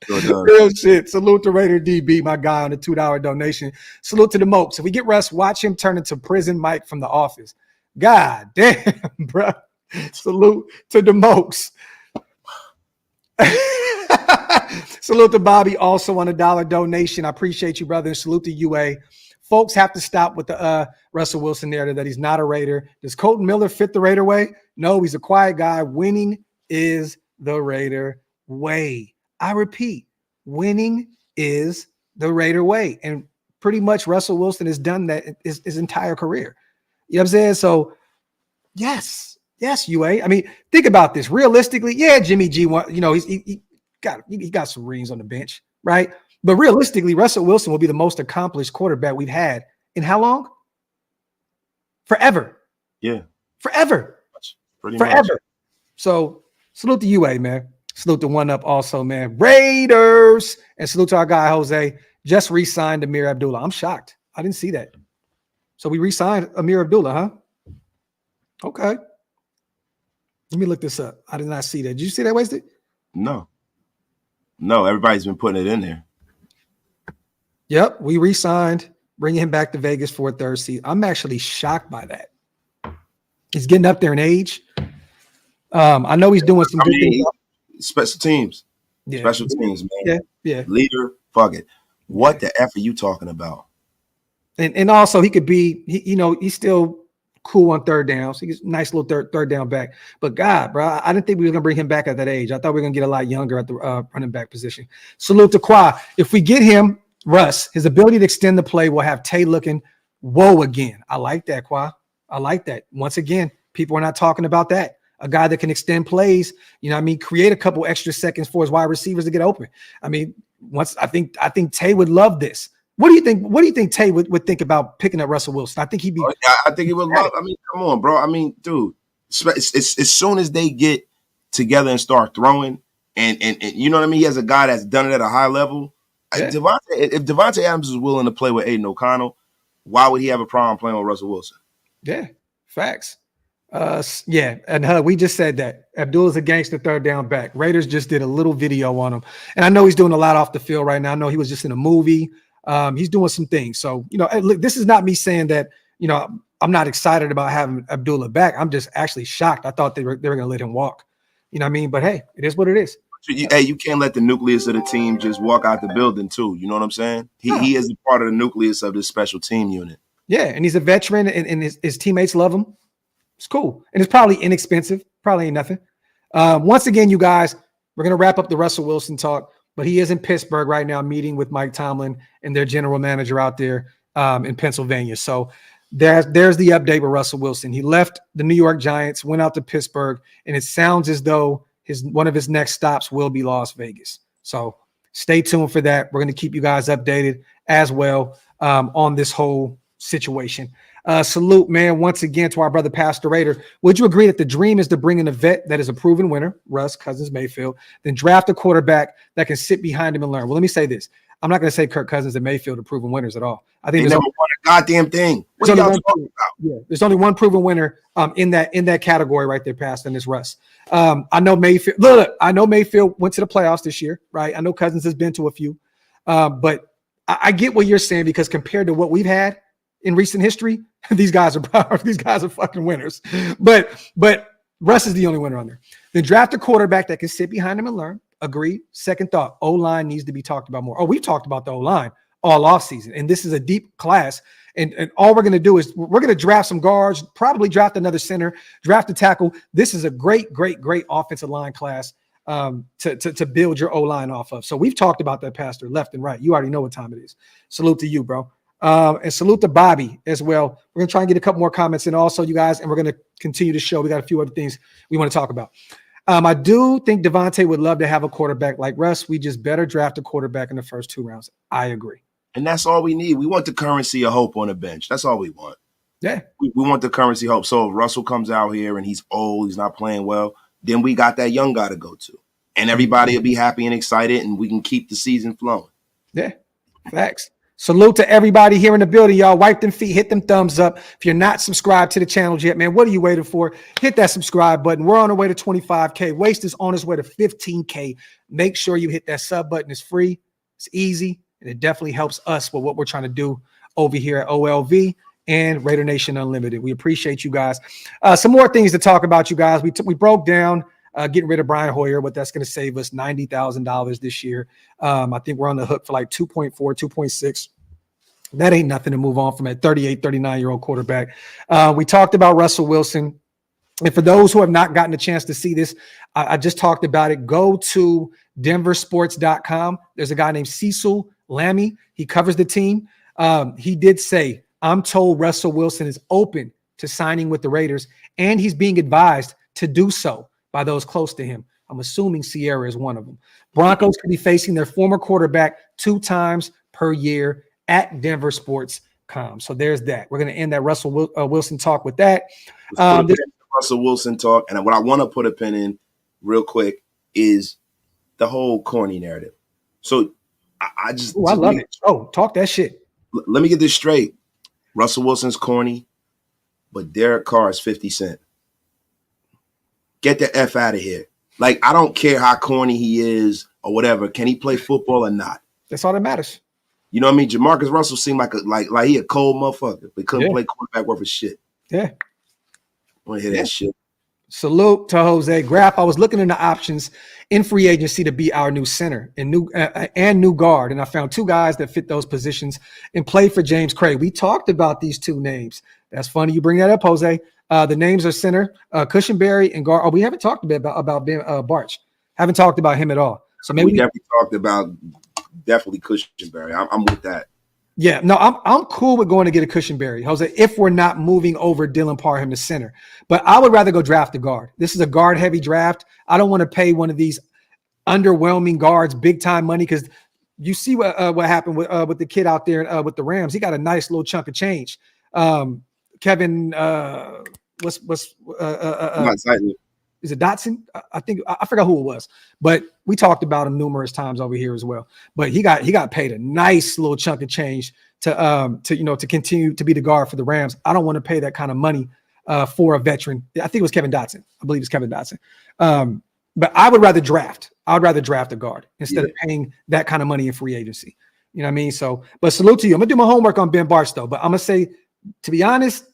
Sure does. Real shit. Salute to Raider DB, my guy, on the $2 donation. Salute to the Mokes. If we get Russ, watch him turn into prison Mike from The Office. God damn, bro. Salute to the Mokes. Salute to Bobby, also on a $1 donation. I appreciate you, brother. And salute to UA. Folks have to stop with the Russell Wilson narrative that he's not a Raider. Does Colton Miller fit the Raider way? No, he's a quiet guy. Winning is the Raider way. I repeat, winning is the Raider way. And pretty much Russell Wilson has done that his entire career. You know what I'm saying? So, yes, UA. I mean, think about this. Realistically, yeah, Jimmy G, he got some rings on the bench, right? But realistically, Russell Wilson will be the most accomplished quarterback we've had in how long? Forever. Yeah. Forever. Forever. Much. So salute to UA, man. Salute to One Up also, man. Raiders. And salute to our guy, Jose. Just re-signed Amir Abdullah. I'm shocked. I didn't see that. So we re-signed Amir Abdullah, huh? Okay. Let me look this up. I did not see that. Did you see that, Wasted? No, everybody's been putting it in there. Yep, we re-signed, bringing him back to Vegas for a third season. I'm actually shocked by that. He's getting up there in age. I know he's doing some good things. Special teams. Yeah. Special teams, man. Yeah. Leader, fuck it. What the F are you talking about? And also he could be, he's still cool on third down. So he's a nice little third down back. But God, bro, I didn't think we were going to bring him back at that age. I thought we were going to get a lot younger at the running back position. Salute to Qua. If we get him, Russ, his ability to extend the play will have Tay looking whoa again. I like that, Qua. I like that. Once again, people are not talking about that. A guy that can extend plays, create a couple extra seconds for his wide receivers to get open. I mean, I think Tay would love this. What do you think? What do you think Tay would think about picking up Russell Wilson? I think he'd be. I think he would love. I mean, come on, bro. I mean, dude. It's as soon as they get together and start throwing, and you know what I mean. He has a guy that's done it at a high level. Yeah. If Devontae Adams is willing to play with Aiden O'Connell, why would he have a problem playing with Russell Wilson? Yeah, facts. And we just said that Abdullah's a gangster third down back. Raiders just did a little video on him, and I know he's doing a lot off the field right now. I know he was just in a movie. He's doing some things. So look, this is not me saying that I'm not excited about having Abdullah back. I'm just actually shocked. I thought they were going to let him walk. You know what I mean? But hey, it is what it is. You can't let the nucleus of the team just walk out the building too. You know what I'm saying? He is a part of the nucleus of this special team unit. Yeah, and he's a veteran, and his teammates love him. It's cool, and it's probably inexpensive. Probably ain't nothing. Once again, you guys, we're gonna wrap up the Russell Wilson talk, but he is in Pittsburgh right now, meeting with Mike Tomlin and their general manager out there in Pennsylvania. So there's the update with Russell Wilson. He left the New York Giants, went out to Pittsburgh, and it sounds as though one of his next stops will be Las Vegas. So stay tuned for that. We're going to keep you guys updated as well on this whole situation. Salute, man, once again to our brother Pastor Raider. Would you agree that the dream is to bring in a vet that is a proven winner, Russ, Cousins, Mayfield, then draft a quarterback that can sit behind him and learn? Well, let me say this. I'm not going to say Kirk Cousins and Mayfield are proven winners at all. I think they never won a goddamn thing. What are y'all talking about? Yeah, there's only one proven winner in that category right there, Pastor, and it's Russ. I know Mayfield. Look, I know Mayfield went to the playoffs this year, right? I know Cousins has been to a few, but I get what you're saying, because compared to what we've had in recent history, these guys are fucking winners. But Russ is the only winner on there. Then draft a quarterback that can sit behind him and learn. Agreed. Second thought, O-line needs to be talked about more. Oh, we've talked about the O-line all offseason, and this is a deep class. And all we're going to do is we're going to draft some guards, probably draft another center, draft a tackle. This is a great offensive line class to build your O-line off of. So we've talked about that, Pastor, left and right. You already know what time it is. Salute to you, bro. And salute to Bobby as well. We're going to try and get a couple more comments in also, you guys, and we're going to continue the show. We got a few other things we want to talk about. I do think Devontae would love to have a quarterback like Russ. We just better draft a quarterback in the first 2 rounds. I agree. And that's all we need. We want the currency of hope on the bench. That's all we want. Yeah. We want the currency of hope. So if Russell comes out here and he's old, he's not playing well, then we got that young guy to go to. And everybody will be happy and excited, and we can keep the season flowing. Yeah. Facts. Salute to everybody here in the building, y'all. Wipe them feet, hit them thumbs up. If you're not subscribed to the channel yet, man, what are you waiting for? Hit that subscribe button. We're on our way to 25K. Waste is on its way to 15K. Make sure you hit that sub button. It's free. It's easy. And it definitely helps us with what we're trying to do over here at OLV and Raider Nation Unlimited. We appreciate you guys. Some more things to talk about, you guys. We broke down getting rid of Brian Hoyer, what that's going to save us $90,000 this year. I think we're on the hook for like 2.4, 2.6. That ain't nothing to move on from a 38, 39-year-old quarterback. We talked about Russell Wilson. And for those who have not gotten a chance to see this, I just talked about it. Go to denversports.com. There's a guy named Cecil Lammy. He covers the team. He did say, I'm told Russell Wilson is open to signing with the Raiders, and he's being advised to do so by those close to him. I'm assuming Sierra is one of them. Broncos could be facing their former quarterback 2 times per year at denversports.com. So there's that. We're going to end that Russell Wilson talk with that. Russell Wilson talk. And what I want to put a pin in real quick is the whole corny narrative. So I love it. Oh, talk that shit. Let me get this straight. Russell Wilson's corny, but Derek Carr is 50 Cent. Get the F out of here. Like, I don't care how corny he is or whatever. Can he play football or not? That's all that matters. You know what I mean? Jamarcus Russell seemed like he a cold motherfucker, but couldn't play quarterback worth of shit. Yeah. I want to hear that shit. Salute to Jose Graphk. I was looking into options in free agency to be our new center and new guard, and I found 2 guys that fit those positions and play for James Craig. We talked about these 2 names. That's funny you bring that up, Jose. The names are center, Cushenberry and guard. Oh, we haven't talked about Ben Barch. Haven't talked about him at all. So maybe we definitely talked about Cushenberry. I'm with that. Yeah, no, I'm cool with going to get a Cushenberry, Jose, if we're not moving over Dylan Parham to center. But I would rather go draft a guard. This is a guard-heavy draft. I don't want to pay one of these underwhelming guards big-time money, because you see what happened with the kid out there with the Rams. He got a nice little chunk of change. Kevin, is it Dotson? I think I forgot who it was, but we talked about him numerous times over here as well. But he got paid a nice little chunk of change to continue to be the guard for the Rams. I don't want to pay that kind of money for a veteran. I think it was Kevin Dotson. I believe it's Kevin Dotson. But I would rather draft. I would rather draft a guard instead of paying that kind of money in free agency. You know what I mean? So, but salute to you. I'm gonna do my homework on Ben Barch though. But I'm gonna say, to be honest,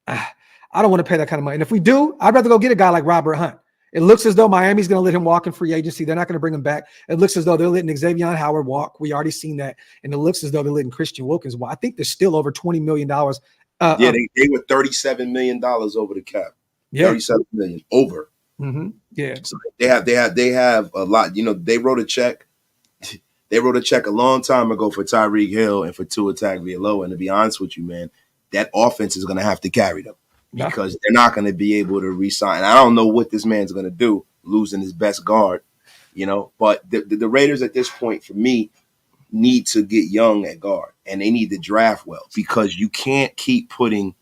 I don't want to pay that kind of money. And if we do, I'd rather go get a guy like Robert Hunt. It looks as though Miami's going to let him walk in free agency. They're not going to bring him back. It looks as though they're letting Xavier Howard walk. We already seen that. And it looks as though they're letting Christian Wilkins walk. I think they're still over $20 million. They were $37 million over the cap. Yeah. $37 million over. Mm-hmm. Yeah. So they have a lot. You know, they wrote a check. They wrote a check a long time ago for Tyreek Hill and for Tua Tagovailoa. And to be honest with you, man, that offense is going to have to carry them. Because they're not going to be able to re-sign. I don't know what this man's going to do, losing his best guard, But the Raiders at this point, for me, need to get young at guard, and they need to draft well, because you can't keep putting,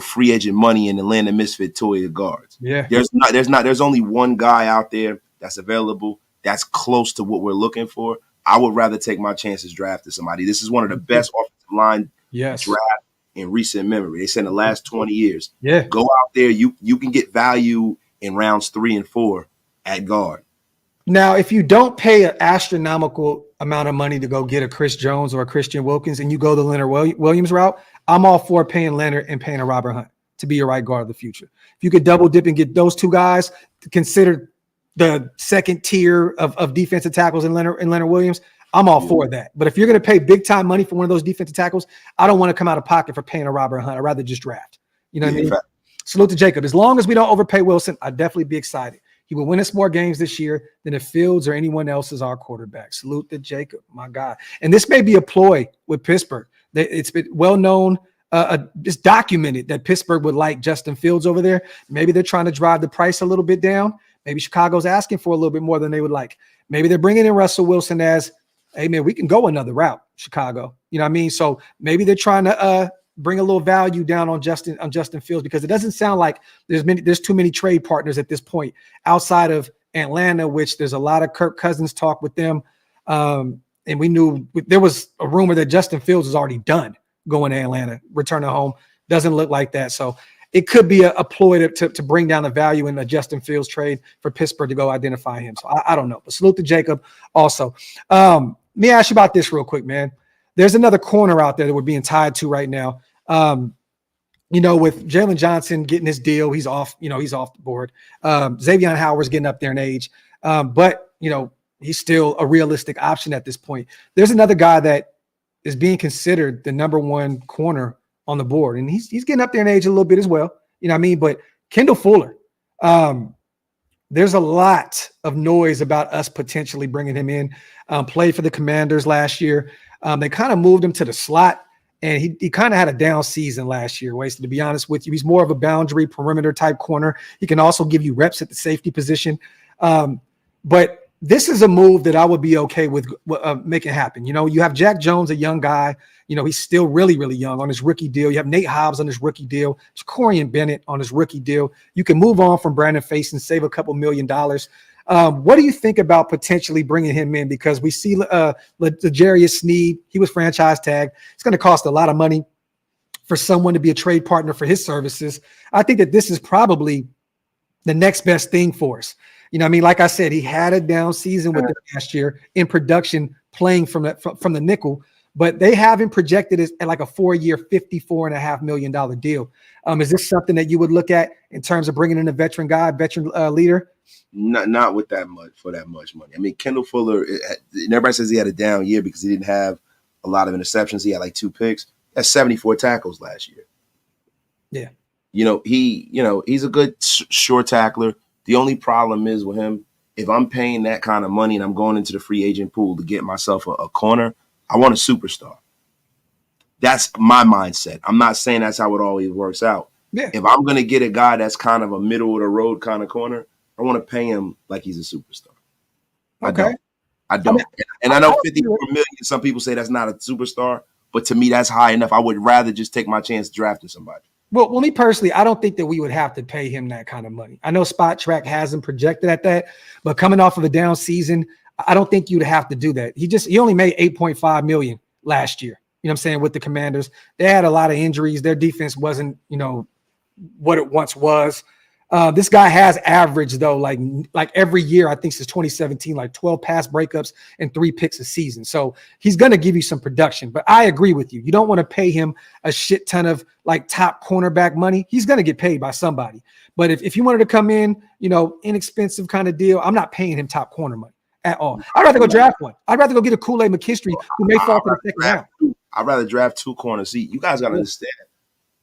free agent money in Atlanta Misfit toy guards. Yeah, there's only one guy out there that's available that's close to what we're looking for. I would rather take my chances drafting somebody. This is one of the best offensive line drafts in recent memory. They said in the last 20 years. Yeah. Go out there. You can get value in rounds 3 and 4 at guard. Now, if you don't pay an astronomical amount of money to go get a Chris Jones or a Christian Wilkins and you go the Leonard Williams route, I'm all for paying Leonard and paying a Robert Hunt to be your right guard of the future. If you could double dip and get those 2 guys, consider the second tier of defensive tackles in Leonard Williams, I'm all for that. But if you're going to pay big time money for one of those defensive tackles, I don't want to come out of pocket for paying a Robert Hunt. I'd rather just draft. You know what I mean? Salute to Jacob. As long as we don't overpay Wilson, I'd definitely be excited. He will win us more games this year than if Fields or anyone else is our quarterback. Salute to Jacob, my God. And this may be a ploy with Pittsburgh. It's been well known, it's documented that Pittsburgh would like Justin Fields over there. Maybe they're trying to drive the price a little bit down. Maybe Chicago's asking for a little bit more than they would like. Maybe they're bringing in Russell Wilson as, hey, man, we can go another route, Chicago. You know what I mean? So maybe they're trying to bring a little value down on Justin Fields, because it doesn't sound like there's too many trade partners at this point outside of Atlanta, which there's a lot of Kirk Cousins talk with them. and we knew there was a rumor that Justin Fields was already done going to Atlanta, returning home. Doesn't look like that. So it could be a ploy to bring down the value in the Justin Fields trade for Pittsburgh to go identify him. So I don't know. But salute to Jacob also. Let me ask you about this real quick, man. There's another corner out there that we're being tied to right now. With Jalen Johnson getting his deal, he's off the board. Xavier Howard's getting up there in age. But he's still a realistic option at this point. There's another guy that is being considered the number one corner on the board, and he's getting up there in age a little bit as well. You know what I mean? But Kendall Fuller, there's a lot of noise about us potentially bringing him in. Played for the Commanders last year. They kind of moved him to the slot, and he kind of had a down season last year, Wasted, to be honest with you. He's more of a boundary perimeter type corner. He can also give you reps at the safety position. But this is a move that I would be okay with making happen. You have Jack Jones, a young guy. He's still really, really young on his rookie deal. You have Nate Hobbs on his rookie deal. There's Corian Bennett on his rookie deal. You can move on from Brandon Face and save a couple $1 million. What do you think about potentially bringing him in? Because we see L'Jarius Sneed, he was franchise tagged. It's going to cost a lot of money for someone to be a trade partner for his services. I think that this is probably the next best thing for us. Like I said, he had a down season with it last year in production, playing from the nickel, but they have him projected as at like a 4-year, $54.5 million deal. Is this something that you would look at in terms of bringing in a veteran leader? Not with that much for that much money. I mean, Kendall Fuller, and everybody says he had a down year because he didn't have a lot of interceptions. He had like 2 picks. That's 74 tackles last year. Yeah. He's a good short tackler. The only problem is with him, if I'm paying that kind of money and I'm going into the free agent pool to get myself a corner, I want a superstar. That's my mindset. I'm not saying that's how it always works out. Yeah. If I'm going to get a guy that's kind of a middle of the road kind of corner, I want to pay him like he's a superstar. Okay. I don't. And I know 54 million, some people say that's not a superstar, but to me, that's high enough. I would rather just take my chance drafting somebody. Well, me personally, I don't think that we would have to pay him that kind of money. I know Spot Track has him projected at that, but coming off of a down season, I don't think you'd have to do that. He only made $8.5 million last year. You know what I'm saying? With the Commanders, they had a lot of injuries. Their defense wasn't, what it once was. This guy has averaged though, like every year, I think since 2017, like 12 pass breakups and 3 picks a season. So he's going to give you some production, but I agree with you. You don't want to pay him a shit ton of like top cornerback money. He's going to get paid by somebody. But if you wanted to come in, inexpensive kind of deal, I'm not paying him top corner money at all. I'd rather go draft one. I'd rather go get a Kool-Aid McKinstry who may fall to the second round. I'd rather draft 2 corners. See, you guys got to understand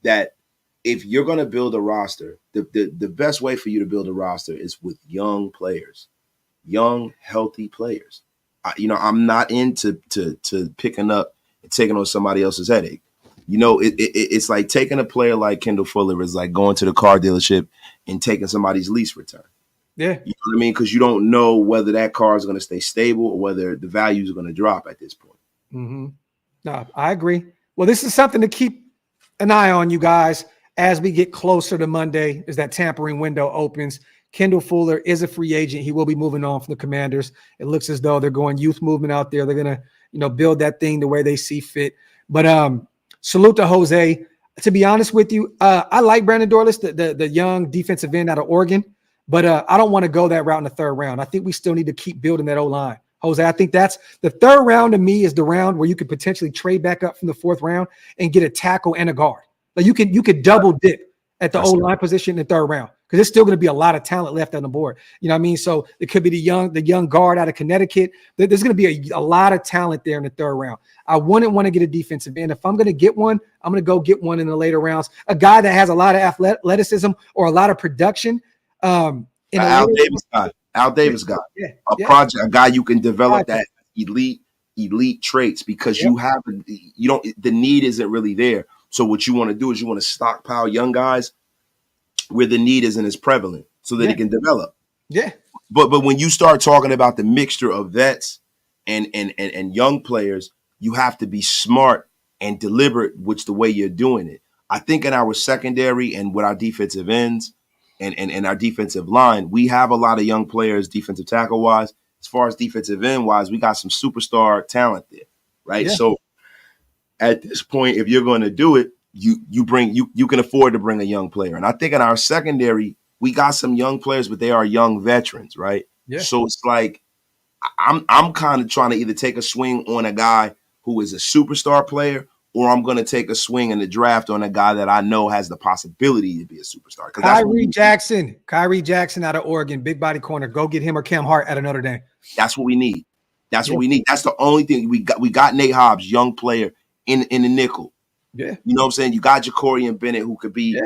that if you're going to build a roster, the best way for you to build a roster is with young players, young, healthy players. I'm not into picking up and taking on somebody else's headache. It's like taking a player like Kendall Fuller is like going to the car dealership and taking somebody's lease return. Yeah. You know what I mean? Because you don't know whether that car is going to stay stable or whether the values are going to drop at this point. Mm-hmm. No, I agree. Well, this is something to keep an eye on, you guys, as we get closer to Monday, as that tampering window opens. Kendall Fuller is a free agent. He will be moving on from the Commanders. It looks as though they're going youth movement out there. They're going to, build that thing the way they see fit. But salute to Jose. To be honest with you, I like Brandon Dorlus, the young defensive end out of Oregon, but I don't want to go that route in the 3rd round. I think we still need to keep building that O-line. Jose, I think that's the 3rd round to me is the round where you could potentially trade back up from the 4th round and get a tackle and a guard. Like you could double dip at the O-line position in the 3rd round because there's still going to be a lot of talent left on the board. You know what I mean? So it could be the young guard out of Connecticut. There's going to be a lot of talent there in the 3rd round. I wouldn't want to get a defensive end. If I'm going to get one, I'm going to go get one in the later rounds. A guy that has a lot of athleticism or a lot of production. Al Davis guy. Project, a guy you can develop that elite traits because the need isn't really there. So what you want to do is you want to stockpile young guys where the need isn't as prevalent so that it can develop. Yeah. But when you start talking about the mixture of vets and young players, you have to be smart and deliberate with the way you're doing it. I think in our secondary and with our defensive ends and our defensive line, we have a lot of young players defensive tackle wise. as far as defensive end wise, we got some superstar talent there, right? Yeah. So at this point, if you're going to do it, you can afford to bring a young player. And I think in our secondary, we got some young players, but they are young veterans, right? Yeah. So it's like I'm kind of trying to either take a swing on a guy who is a superstar player, or I'm going to take a swing in the draft on a guy that I know has the possibility to be a superstar. Kyrie Jackson out of Oregon, big body corner. Go get him or Cam Hart out of Notre Dame. That's what we need. That's what we need. That's the only thing we got. We got Nate Hobbs, young player in the nickel. Yeah, you know what I'm saying. You got Ja'Cory and Bennett, who could be,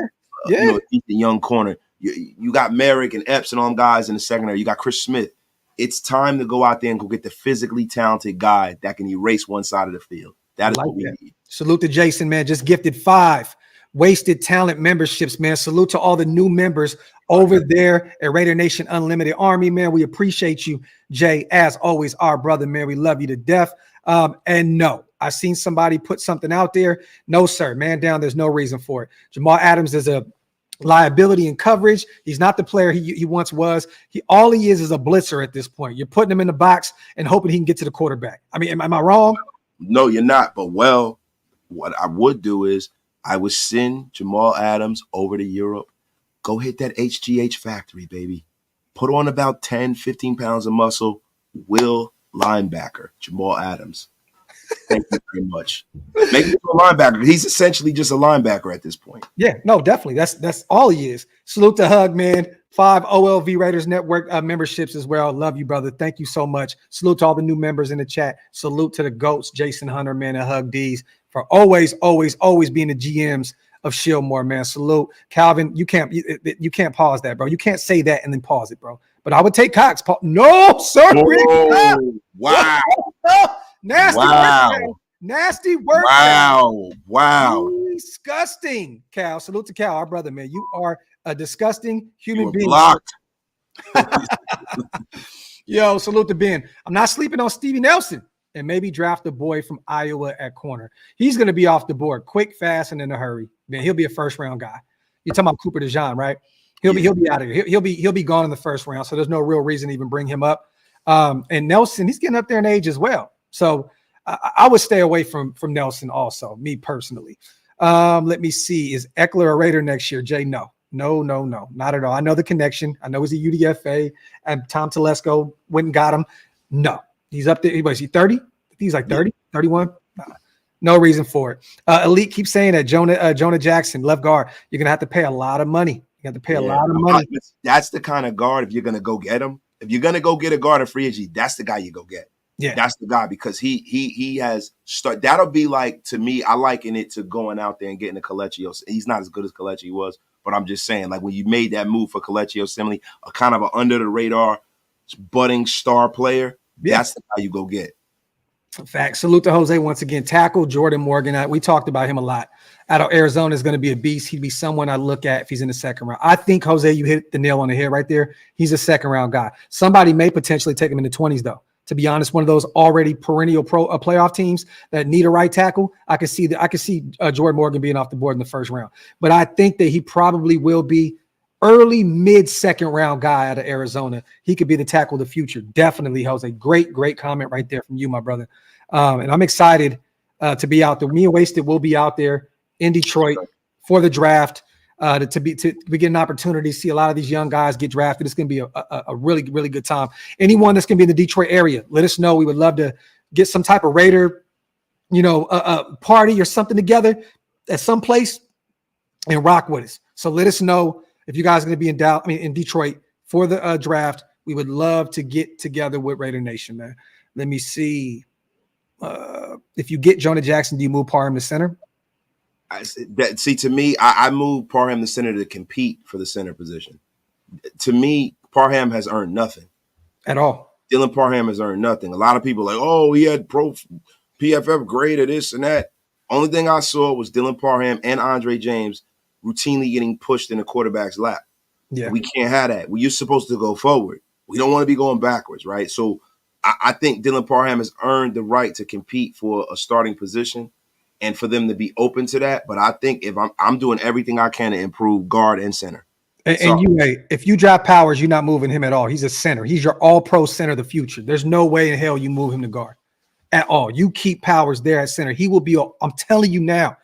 the young corner. You got Merrick and Epps and all them guys in the secondary. You got Chris Smith. It's time to go out there and go get the physically talented guy that can erase one side of the field. That is what we need. Salute to Jason, man. Just gifted 5 wasted talent memberships, man. Salute to all the new members over there at Raider Nation Unlimited Army, man. We appreciate you, Jay. As always, our brother, man. We love you to death. And no, I seen somebody put something out there. No, sir, man down. There's no reason for it. Jamal Adams is a liability in coverage. He's not the player he once was. All he is a blitzer at this point. You're putting him in the box and hoping he can get to the quarterback. I mean, am I wrong? No, you're not. But what I would do is I would send Jamal Adams over to Europe. Go hit that HGH factory, baby. Put on about 10, 15 pounds of muscle. Will linebacker, Jamal Adams. Thank you very much. Make him a linebacker. He's essentially just a linebacker at this point. Yeah, no, definitely. That's all he is. Salute to Hug, man. 5 OLV Raiders Network memberships as well. Love you, brother. Thank you so much. Salute to all the new members in the chat. Salute to the GOATs, Jason Hunter, man, and Hug D's for always being the GMs of Shieldmore, man. Salute. Calvin, you can't pause that, bro. You can't say that and then pause it, bro. But I would take Cox. No, sir. Oh, wow. Nasty work. Nasty work. Wow. Disgusting, Cal. Salute to Cal, our brother, man. You are a disgusting human being. Blocked. Yo, salute to Ben. I'm not sleeping on Stevie Nelson. And maybe draft a boy from Iowa at corner. He's going to be off the board quick, fast, and in a hurry. Man, he'll be a first-round guy. You're talking about Cooper DeJean, right? He'll be out of here. He'll be gone in the first round. So there's no real reason to even bring him up. And Nelson, he's getting up there in age as well. So I would stay away from Nelson also, me personally. Let me see. Is Eckler a Raider next year? Jay, no, not at all. I know the connection. I know he's a UDFA, and Tom Telesco went and got him. No, he's up there. Is he 30? He's like 30, 31. No reason for it. Elite keeps saying that Jonah Jackson, left guard, you're going to have to pay a lot of money. You have to pay a lot of money. That's the kind of guard, if you're going to go get him, if you're going to go get a guard in free agency, that's the guy you go get. Yeah, that's the guy, because he has started. That'll be like, to me, I liken it to going out there and getting a Kelechi. He's not as good as Kelechi was, but I'm just saying, like, when you made that move for Kelechi Osemele, a kind of an under the radar budding star player, that's the guy you go get. In fact, salute to Jose once again. Tackle Jordan Morgan. We talked about him a lot. Out of Arizona is going to be a beast. He'd be someone I look at if he's in the second round. I think, Jose, you hit the nail on the head right there. He's a second round guy. Somebody may potentially take him in the 20s, though. To be honest, one of those already perennial playoff teams that need a right tackle, I could see Jordan Morgan being off the board in the first round. But I think that he probably will be early, mid-second round guy out of Arizona. He could be the tackle of the future. Definitely, Jose. Great comment right there from you, my brother. And I'm excited to be out there. Me and Wasted will be out there in Detroit for the draft. To get an opportunity to see a lot of these young guys get drafted. It's going to be a really, really good time. Anyone that's going to be in the Detroit area, let us know. We would love to get some type of Raider, party or something together at some place and rock with us. So let us know if you guys are going to be in Detroit for the draft. We would love to get together with Raider Nation, man. Let me see. If you get Jonah Jackson, do you move Parham to center? To me, I moved Parham to center to compete for the center position. To me, Parham has earned nothing at all. Dylan Parham has earned nothing. A lot of people are like, oh, he had pro PFF grade or this and that. Only thing I saw was Dylan Parham and Andre James routinely getting pushed in the quarterback's lap. Yeah, we can't have that. You're supposed to go forward. We don't want to be going backwards, right? So I think Dylan Parham has earned the right to compete for a starting position, and for them to be open to that. But I think if I'm doing everything I can to improve guard and center. And if you drop Powers, you're not moving him at all. He's a center. He's your all-pro center of the future. There's no way in hell you move him to guard at all. You keep Powers there at center. He will be, I'm telling you now,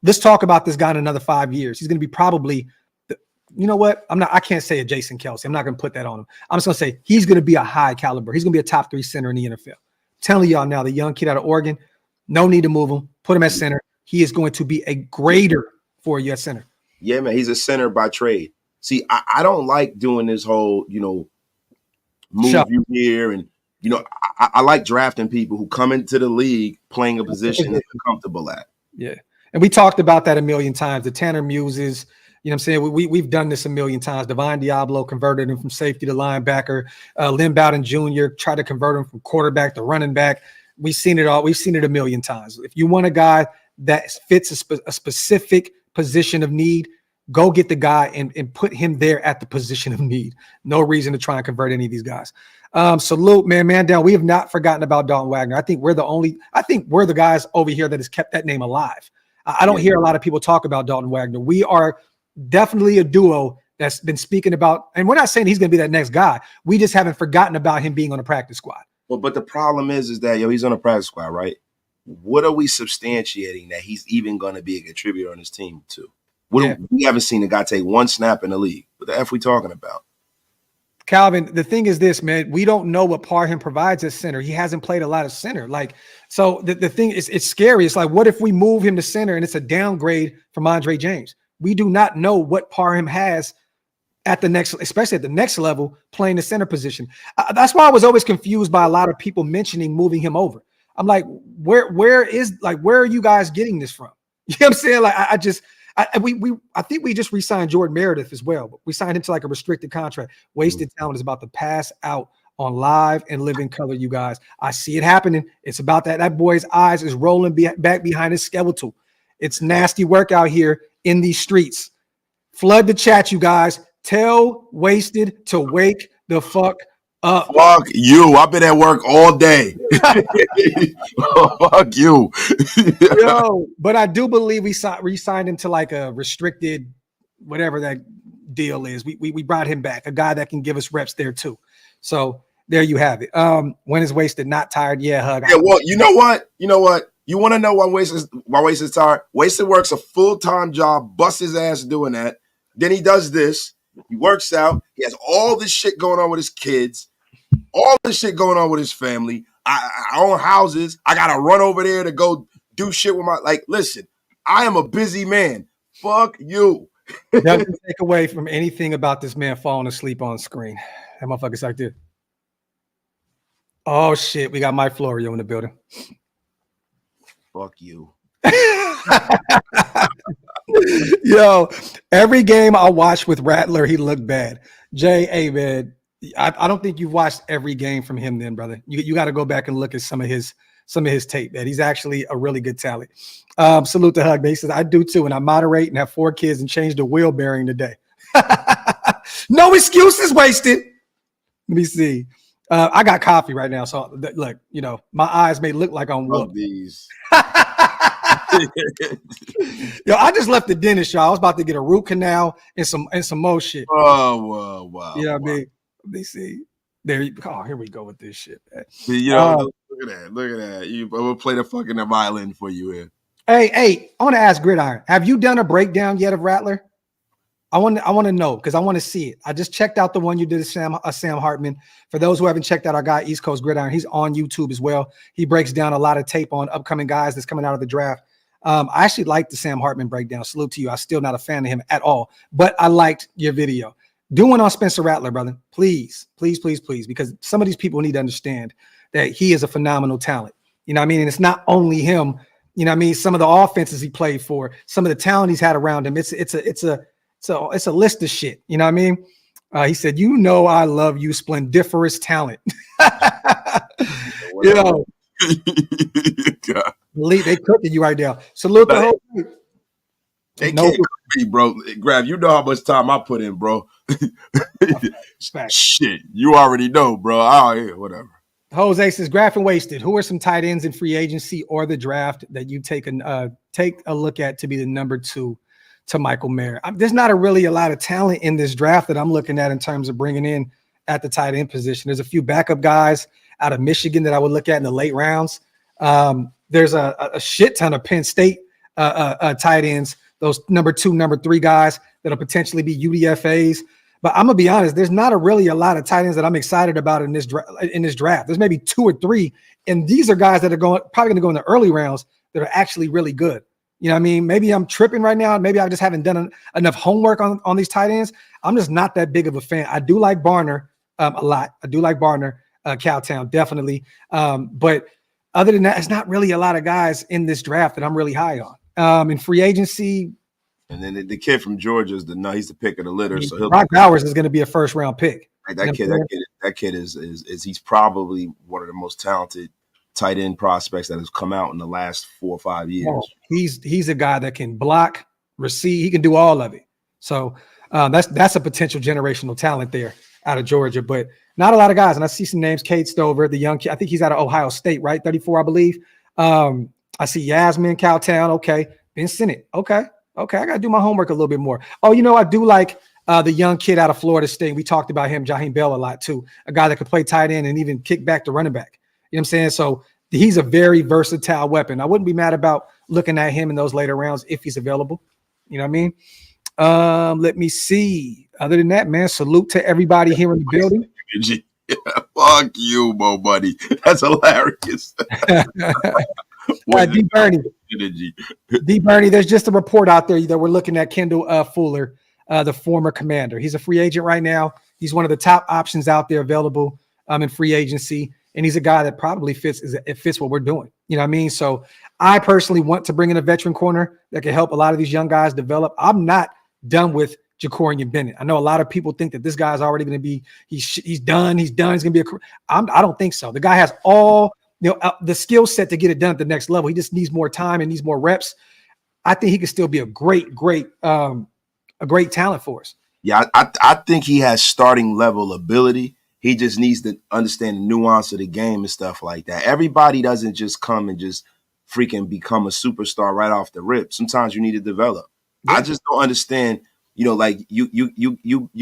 let's talk about this guy in another 5 years. He's going to be probably, you know what? I can't say a Jason Kelsey. I'm not going to put that on him. I'm just going to say he's going to be a high caliber. He's going to be a top 3 center in the NFL. I'm telling y'all now, the young kid out of Oregon, no need to move him. Put him at center. He is going to be a grader for you at center. Yeah, man. He's a center by trade. See, I don't like doing this whole, move you here. And, I like drafting people who come into the league playing a position that they're comfortable at. Yeah. And we talked about that a million times. The Tanner Muses, you know what I'm saying? We've done this a million times. Divine Diablo converted him from safety to linebacker. Lynn Bowden Jr. tried to convert him from quarterback to running back. We've seen it all. We've seen it a million times. If you want a guy that fits a specific position of need, go get the guy and put him there at the position of need. No reason to try and convert any of these guys. Salute, man down. We have not forgotten about Dalton Wagner. I think we're the guys over here that has kept that name alive. I don't hear a lot of people talk about Dalton Wagner. We are definitely a duo that's been speaking about, and we're not saying he's going to be that next guy. We just haven't forgotten about him being on the practice squad. Well, but the problem is that, he's on the practice squad, right? What are we substantiating that he's even going to be a contributor on his team too? We haven't seen a guy take one snap in the league. What the F we talking about? Calvin, the thing is this, man, we don't know what Parham provides as center. He hasn't played a lot of center. So the thing is, it's scary. It's like, what if we move him to center and it's a downgrade from Andre James? We do not know what Parham has especially at the next level, playing the center position. That's why I was always confused by a lot of people mentioning moving him over. I'm like, where are you guys getting this from? You know what I'm saying? Like, I think we just re-signed Jordan Meredith as well. But we signed him to like a restricted contract. Wasted Talent is about to pass out on live and living color, you guys. I see it happening. It's about that. That boy's eyes is rolling back behind his skeletal. It's nasty work out here in these streets. Flood the chat, you guys. Tell Wasted to wake the fuck up. Fuck you. I've been at work all day. Fuck you. Yo, but I do believe we re-signed him to like a restricted, whatever that deal is. We brought him back, a guy that can give us reps there too. So there you have it. When is Wasted not tired? Yeah, Hug. Yeah, well, you know what? You want to know why Wasted is tired? Wasted works a full-time job, busts his ass doing that. Then he does this. He works out. He has all this shit going on with his kids, all this shit going on with his family. I own houses. I got to run over there to go do shit with listen, I am a busy man. Fuck you. Doesn't take away from anything about this man falling asleep on screen. That motherfucker's like this. Oh, shit. We got Mike Florio in the building. Fuck you. Yo, every game I watched with Rattler, he looked bad. Jay, hey, man, I don't think you've watched every game from him then, brother. You got to go back and look at some of his tape, man. He's actually a really good talent. Salute to Hug. He says, I do too, and I moderate and have 4 kids and change the wheel bearing today. No excuses wasted. Let me see. I got coffee right now, so look, my eyes may look like I'm whooped. These. Yo, I just left the dentist, y'all. I was about to get a root canal and some more shit. Oh, wow. Yeah, I mean, let me see. There you go. Oh, here we go with this shit. Man. Look at that. I'm gonna play the fucking violin for you here. Hey, I want to ask Gridiron. Have you done a breakdown yet of Rattler? I want to know because I want to see it. I just checked out the one you did of Sam Hartman. For those who haven't checked out our guy East Coast Gridiron, he's on YouTube as well. He breaks down a lot of tape on upcoming guys that's coming out of the draft. I actually like the Sam Hartman breakdown. Salute to you. I'm still not a fan of him at all, but I liked your video. Do one on Spencer Rattler, brother. Please, because some of these people need to understand that he is a phenomenal talent. You know what I mean? And it's not only him. You know what I mean? Some of the offenses he played for, some of the talent he's had around him. It's a list of shit. You know what I mean? He said, I love you, splendiferous talent. They cooking you right now. Salute the whole thing. They can't cook me, bro. Graphk, you know how much time I put in, bro. Shit, you already know, bro. Whatever. Jose says, Graphk and Wasted. Who are some tight ends in free agency or the draft that you take a look at to be the number 2 to Michael Mayer. There's not really a lot of talent in this draft that I'm looking at in terms of bringing in at the tight end position. There's a few backup guys out of Michigan that I would look at in the late rounds. There's a shit ton of Penn State tight ends, those number 2, number 3 guys that'll potentially be UDFAs. But I'm gonna be honest, there's not really a lot of tight ends that I'm excited about in this draft. There's maybe 2 or 3, and these are guys that are probably going to go in the early rounds that are actually really good. You know what I mean? Maybe I'm tripping right now. Maybe I just haven't done enough homework on these tight ends. I'm just not that big of a fan. I do like Barner a lot. I do like Barner, Cowtown, definitely. But other than that, it's not really a lot of guys in this draft that I'm really high on. In free agency. And then the kid from Georgia he's the pick of the litter. So Brock Bowers is going to be a first round pick. That kid is he's probably one of the most talented tight end prospects that has come out in the last 4 or 5 years. Oh, he's a guy that can block, receive. He can do all of it. So that's a potential generational talent there out of Georgia, but not a lot of guys. And I see some names: Cade Stover, the young kid. I think he's out of Ohio State, right? 34, I believe. I see Yasmin, Cowtown. Okay, Ben Sinnott. Okay, I got to do my homework a little bit more. Oh, I do like the young kid out of Florida State. We talked about him, Jaheim Bell, a lot too. A guy that could play tight end and even kick back to running back. You know what I'm saying? So he's a very versatile weapon. I wouldn't be mad about looking at him in those later rounds if he's available. You know what I mean? Let me see. Other than that, man, salute to everybody here in the building. Fuck you, Mo Buddy. That's hilarious. D Bernie, there's just a report out there that we're looking at Kendall Fuller, the former commander. He's a free agent right now. He's one of the top options out there available in free agency. And he's a guy that probably fits what we're doing. You know what I mean? So I personally want to bring in a veteran corner that can help a lot of these young guys develop. I'm not done with Jacorian Bennett. I know a lot of people think that this guy's already going to be, he's done. He's going to be I don't think so. The guy has all, the skill set to get it done at the next level. He just needs more time and needs more reps. I think he could still be a great talent for us. Yeah, I think he has starting level ability. He just needs to understand the nuance of the game and stuff like that. Everybody doesn't just come and just freaking become a superstar right off the rip. Sometimes you need to develop. Yeah. I just don't understand. Like you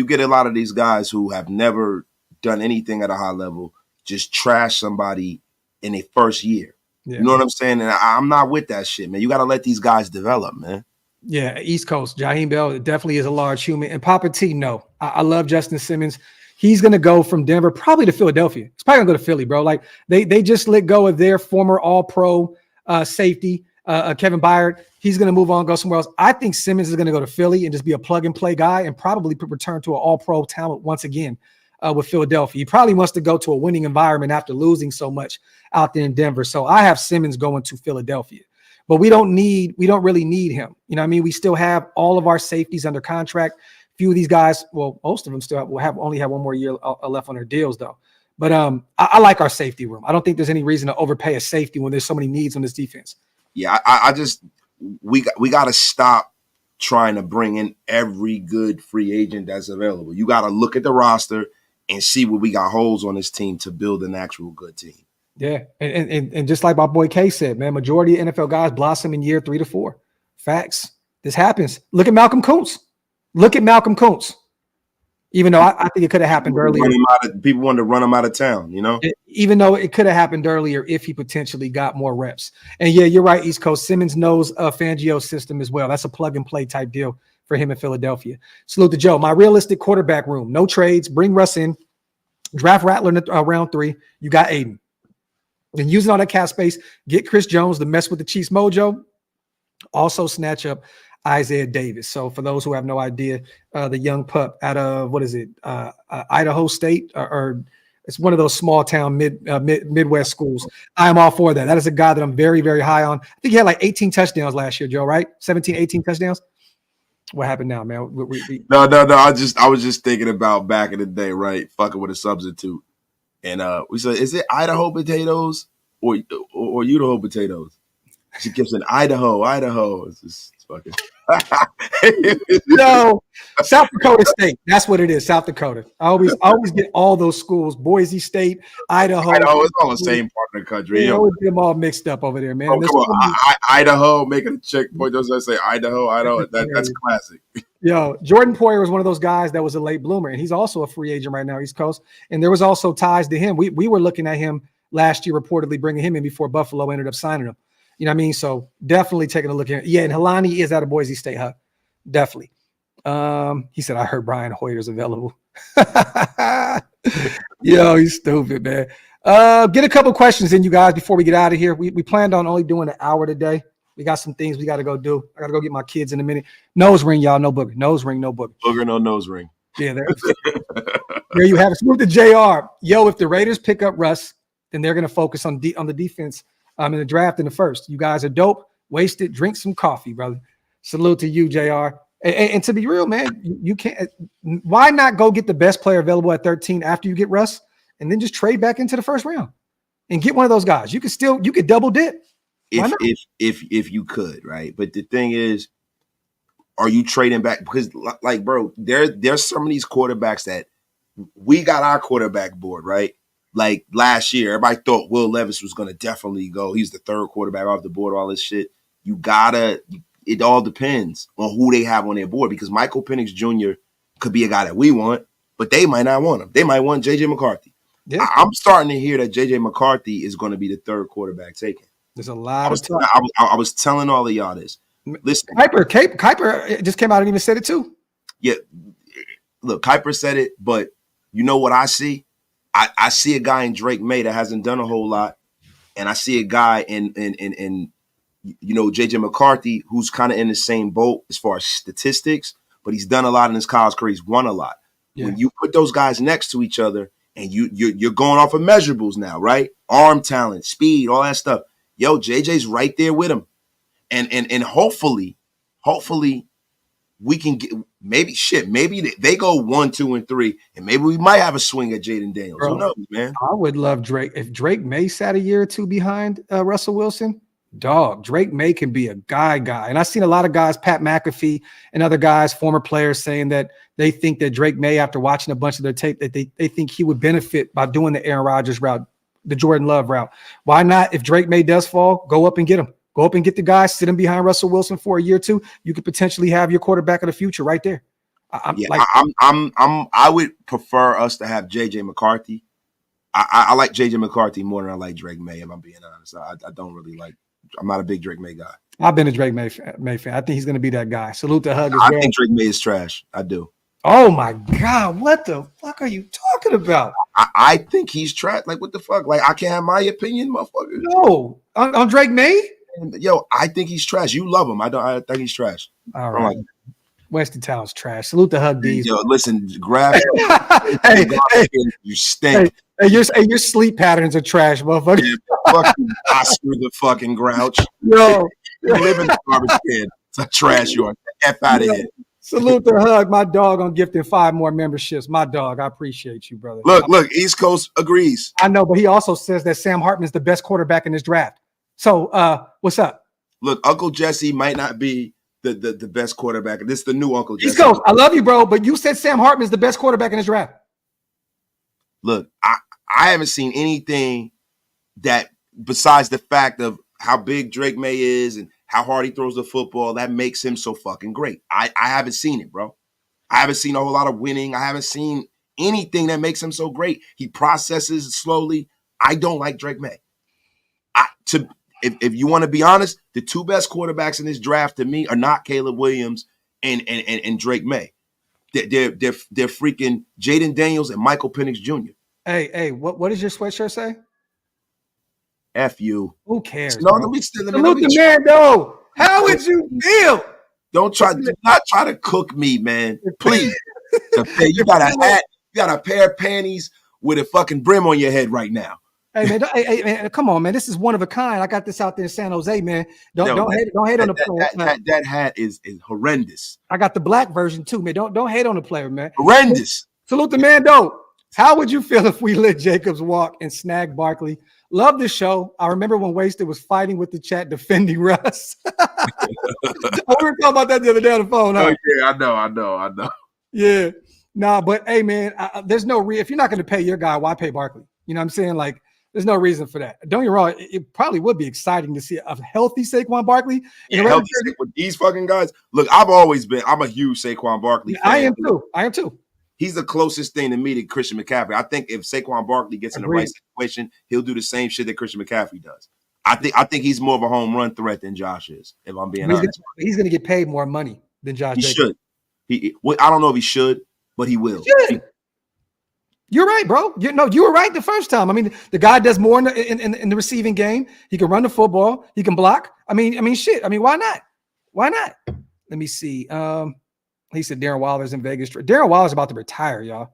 get a lot of these guys who have never done anything at a high level, just trash somebody in their first year. Yeah. You know what I'm saying? And I'm not with that shit, man. You got to let these guys develop, man. Yeah, East Coast. Jaheim Bell definitely is a large human. And Papa T, no. I love Justin Simmons. He's going to go from Denver probably to Philadelphia. He's probably going to go to Philly, bro. Like they just let go of their former all-pro safety, Kevin Byard. He's going to move on, go somewhere else. I think Simmons is going to go to Philly and just be a plug-and-play guy and probably return to an all-pro talent once again with Philadelphia. He probably wants to go to a winning environment after losing so much out there in Denver. So I have Simmons going to Philadelphia. But we don't really need him. You know what I mean? We still have all of our safeties under contract. Few of these guys, well, most of them still only have one more year left on their deals, though. But I like our safety room. I don't think there's any reason to overpay a safety when there's so many needs on this defense. Yeah, we got to stop trying to bring in every good free agent that's available. You got to look at the roster and see what we got holes on this team to build an actual good team. Yeah, and just like my boy K said, man, majority of NFL guys blossom in year 3 to 4. Facts. This happens. Look at Malcolm Kuntz. Even though I think it could have happened earlier. People wanted to run him out of town, Even though it could have happened earlier if he potentially got more reps. And yeah, you're right, East Coast. Simmons knows Fangio's system as well. That's a plug-and-play type deal for him in Philadelphia. Salute to Joe. My realistic quarterback room. No trades. Bring Russ in. Draft Rattler in round 3. You got Aiden. And using all that cap space, get Chris Jones to mess with the Chiefs mojo. Also snatch up Isaiah Davis. So for those who have no idea, the young pup out of Idaho State, or it's one of those small town Midwest schools. I am all for that. That is a guy that I'm very, very high on. I think he had like 18 touchdowns last year, Joe, right? 17, 18 touchdowns. What happened now, man? No. I was just thinking about back in the day, right? Fucking with a substitute. And we said, is it Idaho potatoes or Idaho potatoes? She keeps saying Idaho. It's fucking. No, South Dakota State. That's what it is. South Dakota. I always get all those schools. Boise State, Idaho. It's all the same part of the country. I always get them all mixed up over there, man. Oh, come on. Idaho, making a checkpoint. Doesn't say Idaho. That's classic. Yo, Jordan Poyer was one of those guys that was a late bloomer, and he's also a free agent right now, East Coast. And there was also ties to him. We were looking at him last year, reportedly bringing him in before Buffalo ended up signing him. You know what I mean? So definitely taking a look at it. Yeah, and Helani is out of Boise State, huh? Definitely. He said, I heard Brian Hoyer's available. Yo, he's stupid, man. Get a couple questions in, you guys, before we get out of here. We planned on only doing an hour today. We got some things we got to go do. I got to go get my kids in a minute. Nose ring, y'all. No booger. Nose ring, no booger. Booger, no nose ring. Yeah, there you have it. Move to JR. Yo, if the Raiders pick up Russ, then they're going to focus on the defense in the draft in the first. You guys are dope. Waste it. Drink some coffee, brother. Salute to you, JR. And to be real, man, you can't. Why not go get the best player available at 13 after you get Russ, and then just trade back into the first round and get one of those guys? You could double dip. If you could, right? But the thing is, are you trading back? Because, like, bro, there's some of these quarterbacks that we got our quarterback board, right? Like last year, everybody thought Will Levis was going to definitely go. He's the third quarterback off the board, all this shit. It all depends on who they have on their board, because Michael Penix Jr. could be a guy that we want, but they might not want him. They might want J.J. McCarthy. Yeah. I'm starting to hear that J.J. McCarthy is going to be the third quarterback taken. There's a lot of talk. I was telling all of y'all this. Listen, Kuiper just came out and even said it too. Yeah, look, Kuiper said it, but you know what I see? I see a guy in Drake May that hasn't done a whole lot, and I see a guy in J.J. McCarthy who's kind of in the same boat as far as statistics, but he's done a lot in his college career. He's won a lot. Yeah. When you put those guys next to each other, and you're going off of measurables now, right? Arm talent, speed, all that stuff. Yo, JJ's right there with him. And hopefully we can get maybe they go 1, 2, and 3, and maybe we might have a swing at Jaden Daniels. Bro, who knows, man? I would love Drake. If Drake May sat a year or two behind Russell Wilson, dog, Drake May can be a guy. And I've seen a lot of guys, Pat McAfee and other guys, former players, saying that they think that Drake May, after watching a bunch of their tape, that they think he would benefit by doing the Aaron Rodgers route, the Jordan Love route. Why not? If Drake May does fall, go up and get him. Go up and get the guy, sit him behind Russell Wilson for a year or two. You could potentially have your quarterback of the future right there. I would prefer us to have JJ McCarthy. I like JJ McCarthy more than I like Drake May, if I'm being honest. I don't really like. I'm not a big Drake May guy. I've been a Drake May fan. I think he's going to be that guy. Salute to Hug. I think Drake May is trash. I do. Oh my God! What the fuck are you talking about? I think he's trash. Like, what the fuck? Like, I can't have my opinion, motherfucker. No, on Drake May. Yo, I think he's trash. You love him. I think he's trash. All right. Weston Town's trash. Salute to Hug D's. Yo, listen, Graphk. hey, you stink. Hey, your sleep patterns are trash, motherfucker. Yeah, fucking Oscar the fucking grouch. Yo, you live in the garbage can. It's a trash you are. F out of here. Salute to Hug, my dog, on gifting 5 more memberships. My dog, I appreciate you, brother. Look, East Coast agrees. I know, but he also says that Sam Hartman's the best quarterback in this draft. So, what's up? Look, Uncle Jesse might not be the best quarterback. This is the new Uncle Jesse. East Coast, I love you, bro, but you said Sam Hartman's the best quarterback in this draft. Look, I haven't seen anything that, besides the fact of how big Drake May is and how hard he throws the football, that makes him so fucking great. I haven't seen it, bro. I haven't seen a whole lot of winning. I haven't seen anything that makes him so great. He processes slowly. I don't like Drake May. If you want to be honest, the 2 best quarterbacks in this draft to me are not Caleb Williams and Drake May. They're freaking Jaden Daniels and Michael Penix Jr. Hey, what does your sweatshirt say? F you. Who cares? No, let me salute the man, though. How would you feel? Do not try to cook me, man. Please. You got a hat, you got a pair of panties with a fucking brim on your head right now. Hey man, come on, man. This is one of a kind. I got this out there in San Jose, man. Don't hate on the player. That hat is horrendous. I got the black version too, man. Don't hate on the player, man. Horrendous. Salute the man, though. How would you feel if we let Jacobs walk and snag Barkley? Love the show. I remember when Wasted was fighting with the chat defending Russ. We were talking about that the other day on the phone. Huh? Oh yeah, I know. Yeah, nah, but hey, man, there's no if you're not going to pay your guy, why pay Barkley? You know what I'm saying? Like, there's no reason for that. Don't get me wrong. It probably would be exciting to see a healthy Saquon Barkley. Healthy with these fucking guys. Look, I'm a huge Saquon Barkley fan. I am too. He's the closest thing to me to Christian McCaffrey. I think if Saquon Barkley gets in the right situation, he'll do the same shit that Christian McCaffrey does. I think he's more of a home run threat than Josh is, if I'm being honest. He's going to get paid more money than Josh. He should. I don't know if he should, but he will. You're right, bro. You were right the first time. I mean, the guy does more in the receiving game. He can run the football. He can block. I mean, shit. I mean, why not? Why not? Let me see. He said Darren Waller's in Vegas. Darren Waller's about to retire, y'all.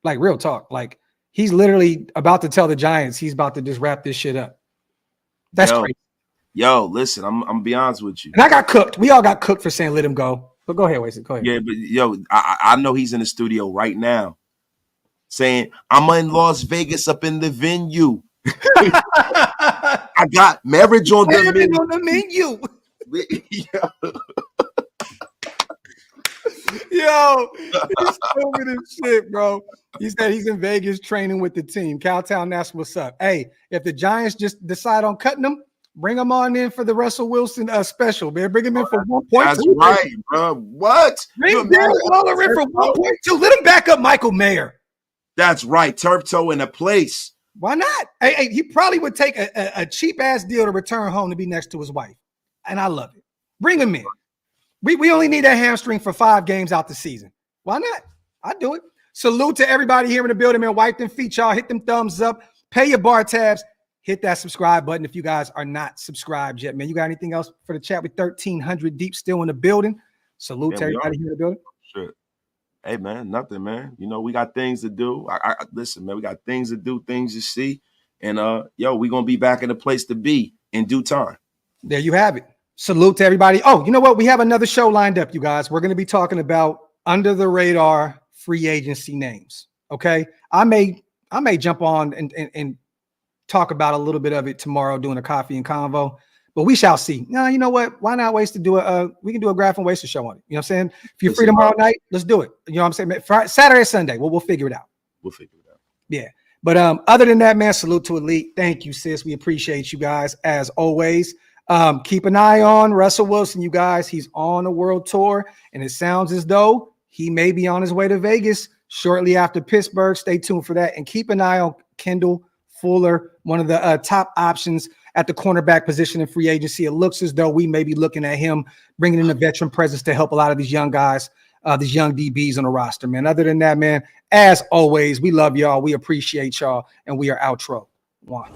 Like, real talk. Like, he's literally about to tell the Giants he's about to just wrap this shit up. That's crazy. Yo, listen, I'm gonna be honest with you. And I got cooked. We all got cooked for saying let him go. But go ahead, Wasted. Go ahead. Yeah, but yo, I know he's in the studio right now saying, I'm in Las Vegas up in the venue. I got marriage on the menu. Yo, he's stupid as shit, bro. He said he's in Vegas training with the team. Cowtown, that's what's up. Hey, if the Giants just decide on cutting him, bring him on in for the Russell Wilson special, man. Bring him in for 1.2. That's right, bro. What? Bring Darren Waller in for 1.2. Let him back up Michael Mayer. That's right. Turf toe in a place. Why not? Hey, he probably would take a cheap-ass deal to return home to be next to his wife. And I love it. Bring him in. We only need that hamstring for 5 games out the season. Why not? I'd do it. Salute to everybody here in the building, man. Wipe them feet, y'all. Hit them thumbs up. Pay your bar tabs. Hit that subscribe button if you guys are not subscribed yet, man. You got anything else for the chat? With 1,300 deep still in the building. Salute to everybody here in the building. Sure. Hey, man, nothing, man. You know, we got things to do. Listen, man, we got things to do, things to see. And, we're going to be back in the place to be in due time. There you have it. Salute to everybody. Oh, you know what? We have another show lined up, you guys. We're going to be talking about under the radar free agency names. Okay. I may jump on and talk about a little bit of it tomorrow doing a coffee and convo, but we shall see. No, you know what? Why not waste to do we can do a Graphk and Wasted show on it. You know what I'm saying? If you're free tomorrow night, let's do it. You know what I'm saying? Friday, Saturday, Sunday. We'll figure it out. Yeah. But other than that, man, salute to Elite. Thank you, sis. We appreciate you guys as always. Keep an eye on Russell Wilson, you guys. He's on a world tour, and it sounds as though he may be on his way to Vegas shortly after Pittsburgh. Stay tuned for that. And keep an eye on Kendall Fuller, one of the top options at the cornerback position in free agency. It looks as though we may be looking at him bringing in a veteran presence to help a lot of these young guys, these young DBs on the roster, man. Other than that, man, as always, we love y'all. We appreciate y'all, and we are outro. One.